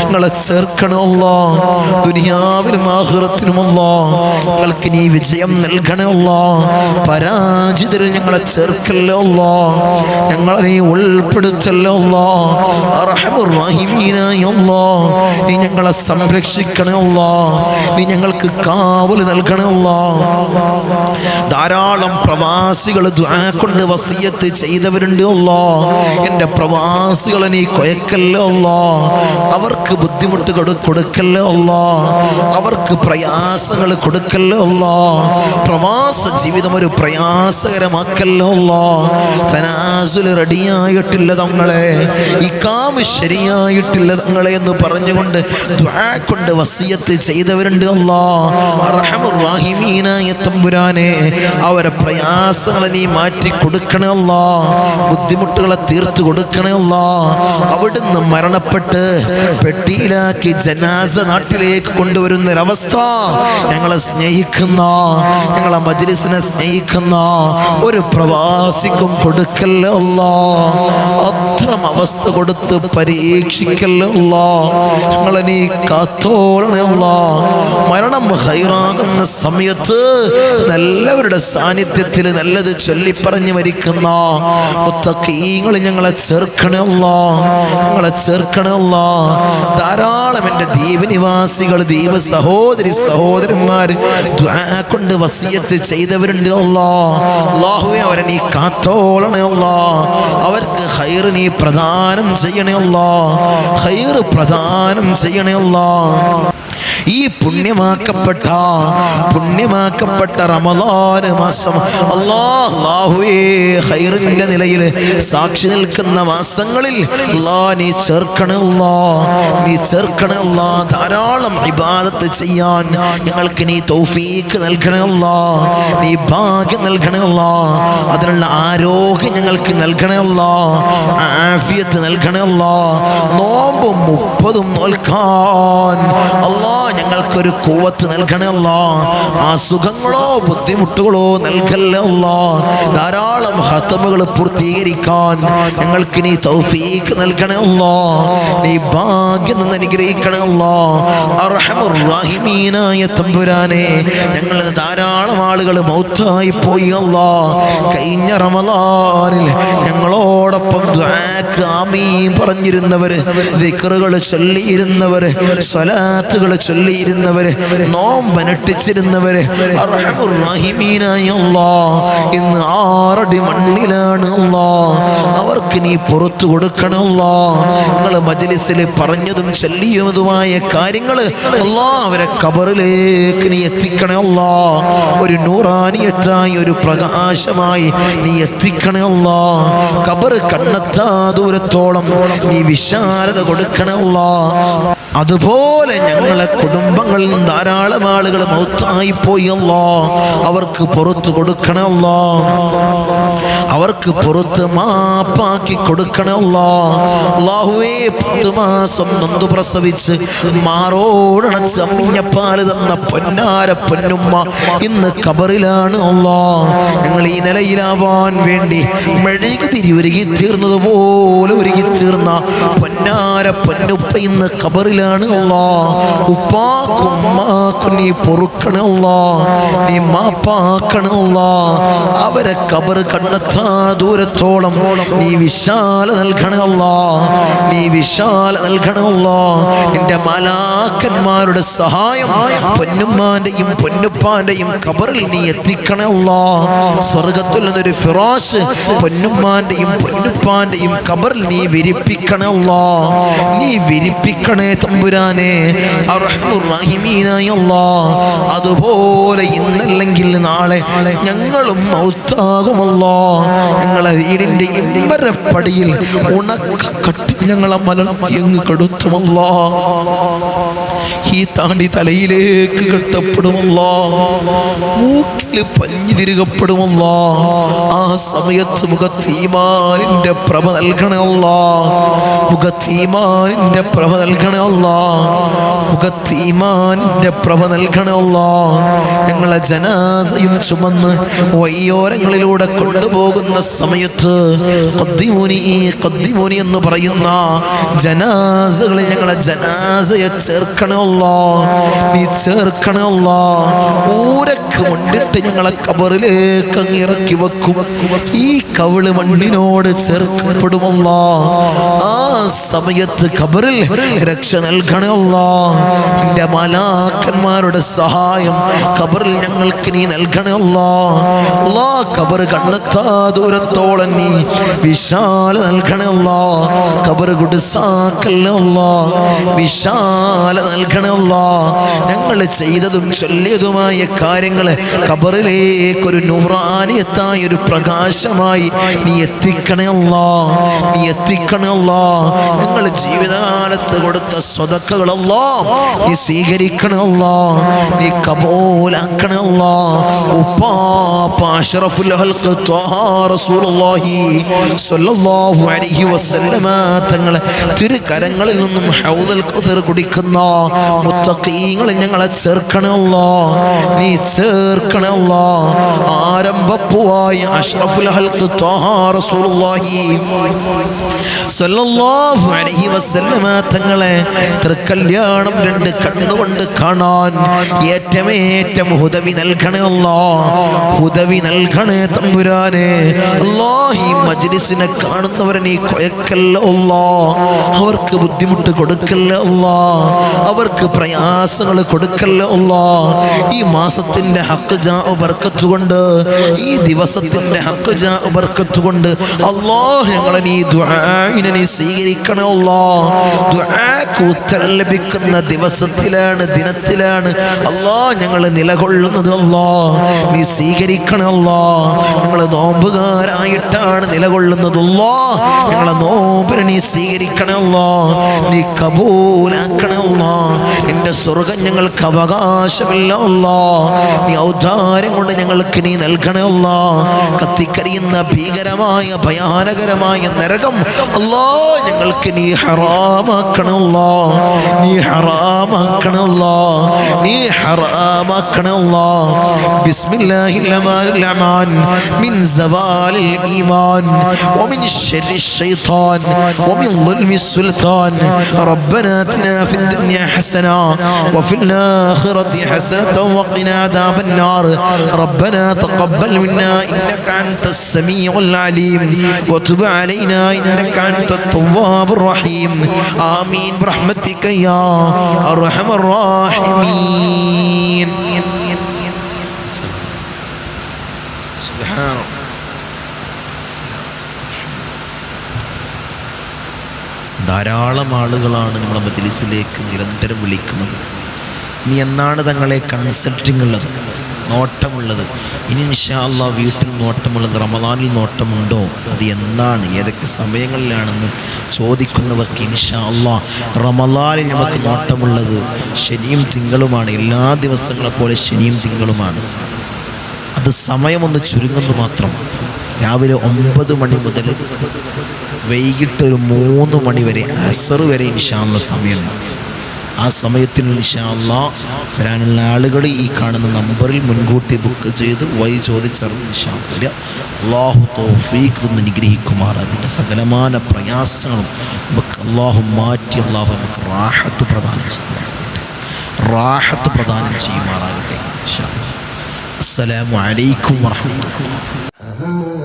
ഞങ്ങളെ ചേർക്കണേ അല്ലാഹ്. ദുനിയാവിലും ആഖിറത്തിലും അല്ലാഹ് ഞങ്ങൾക്ക് നീ വിജയം നൽകണേ അല്ലാഹ്. പരാജിതരിൽ ഞങ്ങളെ ചേർക്കല്ലേ അല്ലാഹ്, ഞങ്ങളെ നീ ഉൾപ്പെടുത്തല്ലേ അല്ലാഹ്. അർഹമുർ റഹീമീനായ അല്ലാഹ് നീ ഞങ്ങളെ സംരക്ഷിക്കണേ അല്ലാഹ്, നീ ഞങ്ങൾക്ക് കാവൽ നൽകണേ അല്ലാഹ്. ധാരാളം പ്രവാസികൾ ദുആ കൊണ്ട് വസിയത്ത് ചെയ്തവരുണ്ട് അല്ലാഹ്. എൻ്റെ പ്രവാസികളെ നീ കൊയക്കല്ലേ അല്ലാഹ്, അവർക്ക് ബുദ്ധിമുട്ട് കൊടുക്കല്ലേ അല്ലാഹ്, അവർക്ക് പ്രയാസങ്ങൾ കൊടുക്കല്ലേ അല്ലാഹ്. പ്രവാസ ജീവിതം ഒരു പ്രയാസകരമാക്കല്ലേ അല്ലാഹ്. തനാസുൽ റെഡിയായിട്ടില്ല തങ്ങളെ, ഇഖാമ ശരിയായിട്ടില്ല തങ്ങളെ എന്ന് പറഞ്ഞുകൊണ്ട് ദുആ കൊണ്ട് വസിയത്ത് ചെയ്തവരുണ്ട് അല്ലാഹ്. അർഹമുർ റഹീമീനായ തമ്പുരാനെ അവരെ പ്രയാസങ്ങളെ നീ മാറ്റി കൊടുക്കണേ അല്ലാഹ്, ബുദ്ധിമുട്ടുകളെ തീർത്തു കൊടുക്കണേ അല്ലാഹ്. അവിടുന്ന് മരണപ്പെട്ട് പെട്ടിയിലാക്കി ജനാസ നാട്ടിലേക്ക് കൊണ്ടുവരുന്ന ഒരവസ്ഥ ഞങ്ങളെ സ്നേഹിക്കുന്ന, ഞങ്ങളെ മജ്ലിസിനെ സ്നേഹിക്കുന്ന ഒരു പ്രവാസിക്കും കൊടുക്കല്ലേ അല്ലാഹ്. അത്തരം അവസ്ഥ കൊടുത്ത് പരീക്ഷിക്കല്ലേ അല്ലാഹ്. ഞങ്ങളെ നീ കാത്തോളണേ അല്ലാ. മരണം ഹൈറാകുന്ന സമയത്ത് നല്ലവരുടെ സാന്നിധ്യത്തിൽ നല്ലത് ചൊല്ലിപ്പറഞ്ഞ് മരിക്കുന്ന മുത്തഖീങ്ങൾ ഞങ്ങളെ ചേർക്കണേ അല്ലാ, ഞങ്ങളെ ചേർക്കണേ അല്ലാ. ധാരാളം എൻ്റെ ദ്വീപ് നിവാസികൾ, ദ്വീപ് സഹോദരി സഹോദരന്മാർ ദുആ കൊണ്ട് വസിയത്ത് ചെയ്തവരുണ്ട് അല്ലാ. അല്ലാഹുവേ, അവരെ നീ കാത്തോളണേ അല്ലാ. അവർക്ക് ഖൈർ നീ പ്രദാനം ചെയ്യണേ അല്ലാ, ഖൈർ പ്രദാനം ചെയ്യണേ അല്ലാ. ഈ പുണ്യമാക്കപ്പെട്ട റമളാൻ മാസം അല്ലാഹുവേ, ഖൈറിന്റെ നിലയിൽ സാക്ഷി നിൽക്കുന്ന മാസങ്ങളിൽ നീ ചേർക്കണേ അല്ലാ, നീ ചേർക്കണേ അല്ലാ. ധാരാളം ഇബാദത്ത് ചെയ്യാൻ ഞങ്ങൾക്ക് നീ തൗഫീഖ് നൽകണേ അല്ലാ, നീ ഭാഗ്യം നൽകണേ അല്ലാ. അതിനുള്ള ആരോഗ്യം ഞങ്ങൾക്ക് നൽകണേ അല്ലാ, ആഫിയത്ത് നൽകണേ അല്ലാ. നോമ്പും 30 നോൽക്കാൻ അല്ലാ ഞങ്ങൾക്കൊരു ഖുവത്ത് നൽകണേ അല്ലാ. അസുഖങ്ങളോ ബുദ്ധിമുട്ടുകളോ നൽകല്ലേ അല്ലാ. ധാരാളം ഖത്മുകൾ പൂർത്തീകരിക്കാൻ ഞങ്ങൾക്ക് നീ തൗഫീഖ് നൽകണേ അല്ലാ, നീ ഭാഗ്യം നിന്ന് അനുഗ്രഹിക്കണേ അല്ലാ. അർഹമുർ റഹീമീനായ തമ്പുരാനെ, ഞങ്ങളിൽ ധാരാളം ആളുകൾ മൗത്തായി പോയി അല്ലാ. കഴിഞ്ഞ റമളാനിൽ ഞങ്ങളോടൊപ്പം ദുആക്ക് ആമീൻ പറഞ്ഞിരുന്നവർ, ദിക്റുകൾ ചൊല്ലിയിരുന്നവർ, സ്വലാത്തുകൾ ചൊല്ലിയിരുന്നവര്, നോമ്പനുഷ്ഠിച്ചിരുന്നവര്, അർഹമുർ റഹീമീനായ അല്ലാഹ് ഇന്ന് 6 അടി മണ്ണിലാണ് അല്ലാഹ്. അവർക്ക് നീ പുറത്തു കൊടുക്കണം അല്ലാഹ്. ഞങ്ങൾ മജ്ലിസിൽ പറഞ്ഞതും ചൊല്ലിയതുമായ കാര്യങ്ങൾ അല്ലാഹ് അവരെ ഖബറിലേക്ക് നീ എത്തിക്കണേ അല്ലാഹ്. ഒരു നൂറാനിയത്തായി, ഒരു പ്രകാശമായി നീ എത്തിക്കണേ അല്ലാഹ്. ഖബർ കണ്ണെത്താ ദൂരത്തോളം നീ വിശാലത കൊടുക്കണേ അല്ലാഹ്. അതുപോലെ ഞങ്ങളെ കുടുംബങ്ങളിൽ ധാരാളം ആളുകൾ മൗത്തായി പോയി അല്ലാഹ്. അവർക്ക് പുറത്തു കൊടുക്കണേ അല്ലാഹ്, അവർക്ക് പുറത്ത് മാപ്പാക്കി കൊടുക്കണേ അല്ലാഹ്. അല്ലാഹുവേ, 10 മാസം നൊന്തു പ്രസവിച്ച് മാറോടണച്ച് അമ്മിഞ്ഞപ്പാല് തന്ന പൊന്നാര പൊന്നുമ്മ ഇന്ന് ഖബറിലാണ് അല്ലാഹ്. ഞങ്ങൾ ഈ നിലയിലാവാൻ വേണ്ടി മെഴുകുതിരി ഒരുങ്ങി തീർന്നതുപോലെ ഒരുങ്ങി തീർന്ന പൊന്നാര പൊന്നുപ്പ ഇന്ന് ഖബറിലാണ് അല്ലാഹ്. ഉപ്പാക്കും ഉമ്മാക്കും നീ പൊറുക്കണേ അല്ലാഹ്, നീ മാപ്പാക്കണേ അല്ലാഹ്. അവരെ ഖബർ കണ്ണെത്താ ദൂരത്തോളം നീ വിശാല നൽകണേ അല്ലാഹ്, നീ വിശാല നൽകണേ അല്ലാഹ്. നിന്റെ മലാക്കന്മാരുടെ സഹായം പൊന്നുമ്മാന്റെയും പൊന്നുപ്പാന്റെയും ഖബറിൽ നീ എത്തിക്കണേ അല്ലാഹ്. സ്വർഗത്തിൽ നിന്നൊരു ഫിറാശ് പൊന്നുമ്മാന്റെയും പൊന്നുപ്പാന്റെയും ഖബറിൽ നീ വിരിപ്പിക്കണേ അല്ലാഹ്, നീ വിരിപ്പിക്കണേ തമ്പുരാനെ, അർഹമുർ റഹീമീനായ അല്ലാഹ്. അതുപോലെ ഇന്നല്ലെങ്കിൽ നാളെ ഞങ്ങളും മൗത്താകുമല്ലോ. ഞങ്ങളെ വീടിന്റെ ഇമ്പരപ്പടിയിൽ ഉണക്കട്ടി ഞങ്ങളെ മലർത്തി അങ്ങ് കെടുത്തുമല്ലോ. ഈ താണ്ടി തലയിലേക്ക് കെട്ടപ്പെടുമല്ലോ, മൂക്കിൽ പഞ്ഞി തിരുകപ്പെടുമല്ലോ. ആ സമയത്ത് മുഖത്തീമാനിന്റെ പ്രഭ നൽകണമല്ലോ, മുഖത്തീമാനിന്റെ പ്രഭ നൽകണമല്ലോ, മുഖത്തീമാനിന്റെ പ്രഭ നൽകണമല്ലോ. ഞങ്ങളെ ജനാസയും ചുമന്ന് വയ്യോരങ്ങളിലൂടെ കൊണ്ടുപോകുന്ന സമയത്ത് ഖദ്ദിമൂനി എന്ന് പറയുന്ന ജനാസകളിൽ ഞങ്ങളെ ജനാസയെ ചേർക്കണമല്ലോ, നീ ചേർക്കണമല്ലോ. ഊരക്ക് മുണ്ടിട്ട് ഞങ്ങളെ ഖബറിലേക്ക് അങ്ങ് ഇറക്കി വെക്കും. ഈ കവിള് മണ്ണിനോട് ചേർക്കപ്പെടുമല്ലോ. ആ സമയത്ത് ഖബറിൽ രക്ഷ നൽകണമല്ലോ. നിന്റെ മലാക്കന്മാരുടെ സഹായം ഖബറിൽ ഞങ്ങൾക്ക് നീ നൽകണമല്ലോ. അല്ലാഹ്, ഖബർ കണ്ണെത്താ ദൂരത്തോളം നീ വിശാല നൽകണമല്ലോ. ഖബർ കുടുസാക്കല്ലോ, വിശാല നൽകണമല്ലോ. ഞങ്ങൾ ചെയ്തതും ചൊല്ലിയതുമായ കാര്യങ്ങൾ ഖബറിലേക്കൊരു നൂറാനിയത്തായ ഒരു പ്രകാശമായി നീ എത്തിക്കണമല്ലോ, നീ എത്തിക്കണമല്ലോ. ഞങ്ങൾ ജീവിതകാലത്ത് കൊടുത്ത സ്വതക്കകളല്ലോ നീ സ്വീകരിക്കണേ അല്ലാഹ്, നീ കബൂലാക്കണേ അല്ലാഹ്. ഉപ്പാപ്പ അഷ്റഫുൽ ഖൽഖ് ത്വാഹ റസൂലുള്ളാഹി സ്വല്ലല്ലാഹു അലൈഹി വസല്ലമ തങ്ങളെ തിരുകരങ്ങളിൽ നിന്നും ഹൗദുൽ കൗസർ കുടിക്കുന്ന മുത്തഖീങ്ങളിൽ ഞങ്ങളെ ചേർക്കണേ അല്ലാഹ്, നീ ചേർക്കണേ അല്ലാഹ്. ആരംഭപ്പൂവായ അഷ്റഫുൽ ഖൽഖ് ത്വാഹ റസൂലുള്ളാഹി സ്വല്ലല്ലാഹു അലൈഹി വസല്ലമ തങ്ങളെ തൃക്കല്യാണം രണ്ട് കണ്ണുകൊണ്ട് കാണാൻ ഏറ്റമേറ്റം ഹുദവി നൽകണേ അല്ലാഹ്, ഹുദവി നൽകണേ തമ്പുരാനെ. അല്ലാഹ്, ഈ മജ്ലിസിനെ കാണുന്നവരെ നീ കൊയക്കല്ല അല്ലാഹ്, അവർക്ക് ബുദ്ധിമുട്ട് കൊടുക്കല്ല അല്ലാഹ്, അവർക്ക് പ്രയാസങ്ങൾ കൊടുക്കല്ല അല്ലാഹ്. ഈ മാസത്തിന്റെ ഹഖ് ജാ ബർക്കത്ത് കൊണ്ട്, ഈ ദിവസത്തിന്റെ ഹഖ് ജാ ബർക്കത്ത് കൊണ്ട് അല്ലാഹ് ഞങ്ങളെ നീ ദുആഇനെ നീ സ്വീകരിക്കണേ അല്ലാഹ്. ദുആക്ക് ഉത്തരം ലഭിക്കുന്ന ദിവസത്തിലാണ്, ദിനത്തിലാണ് അല്ലാഹ് ഞങ്ങൾ നിലകൊള്ളുന്നത്. അല്ലാഹ്, നീ സ്വീകരിക്കണേ അല്ലാഹ്. ഞങ്ങൾ നോമ്പുകാരായിട്ടാണ് നിലകൊള്ളുന്നത്. അല്ലാഹ്, ഞങ്ങളെ നോമ്പിനെ നീ സ്വീകരിക്കണേ അല്ലാഹ്, നീ കബൂലാക്കണേ അല്ലാഹ്. നിന്റെ സ്വർഗ്ഗം ഞങ്ങൾക്ക് അവകാശമില്ല അല്ലാഹ്, നീ ഔദാര്യം കൊണ്ട് ഞങ്ങൾക്ക് നീ നൽകണേ അല്ലാഹ്. കത്തിക്കരിയുന്ന ഭീകരമായ ഭയാനകരമായ നരകം അല്ലാഹ് ഞങ്ങൾക്ക് നീ ഹറാമാക്കണേ അല്ലാഹ്, നീ ഹറാമാക്കണേ അല്ലാഹ്, നീ ഹറാമാക്കണേ അല്ലാഹ്. ബിസ്മില്ലാഹിർ റഹ്മാനിർ റഹീം. മിൻ സവാലിൽ ഈമാൻ വമിൻ ശർരിൽ ശൈത്താൻ വമിൻ ളുൽമിസ് സുൽത്താൻ. റബ്ബനാ ആതിനാ ഫിദ് ദുനിയാ ഹസന വഫിൽ ആഖിറതി ഹസനത വഖിനാ അദാബൻ നാർ. റബ്ബനാ തഖബ്ബൽ മിന്നാ ഇന്നക അൻതസ് സമീഉൽ അലീം വതുബ് അലൈനാ ഇന്നക അൻതത് തവ്വാബുർ റഹീം. ആമീൻ ബിറഹ്മതിക യാ അർഹമർ റഹീമീൻ. സുബ്ഹാനല്ലാഹ്. ധാരാളം ആളുകളാണ് നമ്മുടെ മജ്ലിസിലേക്ക് നിരന്തരം വിളിക്കുന്നത്. ഇനി എന്നാണ് തങ്ങളെ കൺസൾട്ടിംഗ് ഉള്ളത്, നോട്ടമുള്ളത്? ഇനി ഇൻഷാ അല്ലാഹ് വീട്ടിൽ നോട്ടമുള്ളത്, റമദാനിൽ നോട്ടമുണ്ടോ, അത് എന്നാണ്, ഏതൊക്കെ സമയങ്ങളിലാണെന്ന് ചോദിക്കുന്നവർക്ക് ഇൻഷാ അല്ലാഹ് റമദാനിൽ നമുക്ക് നോട്ടമുള്ളത് ശനിയും തിങ്കളുമാണ്. എല്ലാ ദിവസങ്ങളെപ്പോലെ ശനിയും തിങ്കളുമാണ്. അത് സമയമൊന്ന് ചുരുങ്ങുന്നു മാത്രം. രാവിലെ 9 മണി മുതൽ വൈകിട്ട് ഒരു 3 മണി വരെ, അസർ വരെ ഇൻഷാ അല്ലാഹ് സമയമുണ്ട്. ആ സമയത്തിന് ഇൻഷാ അല്ലാഹ് വരാനുള്ള ആളുകൾ ഈ കാണുന്ന നമ്പറിൽ മുൻകൂട്ടി ബുക്ക് ചെയ്ത് വഴി ചോദിച്ചറിഞ്ഞ് ഇൻഷാ അല്ലാഹ് അല്ലാഹു തൗഫീഖ് തന്ന് അനുഗ്രഹിക്കുമാറാകട്ടെ. സകലമാന പ്രയാസങ്ങളും നമുക്ക് അല്ലാഹു മാറ്റി അല്ലാഹു നമുക്ക് റാഹത്ത് പ്രദാനം ചെയ്യുമാറാകട്ടെ, റാഹത്ത് പ്രദാനം ചെയ്യുമാറാകട്ടെ ഇൻഷാ അല്ലാഹ്. അസ്സലാമു അലൈക്കും വറഹ്മത്തുള്ളാഹി.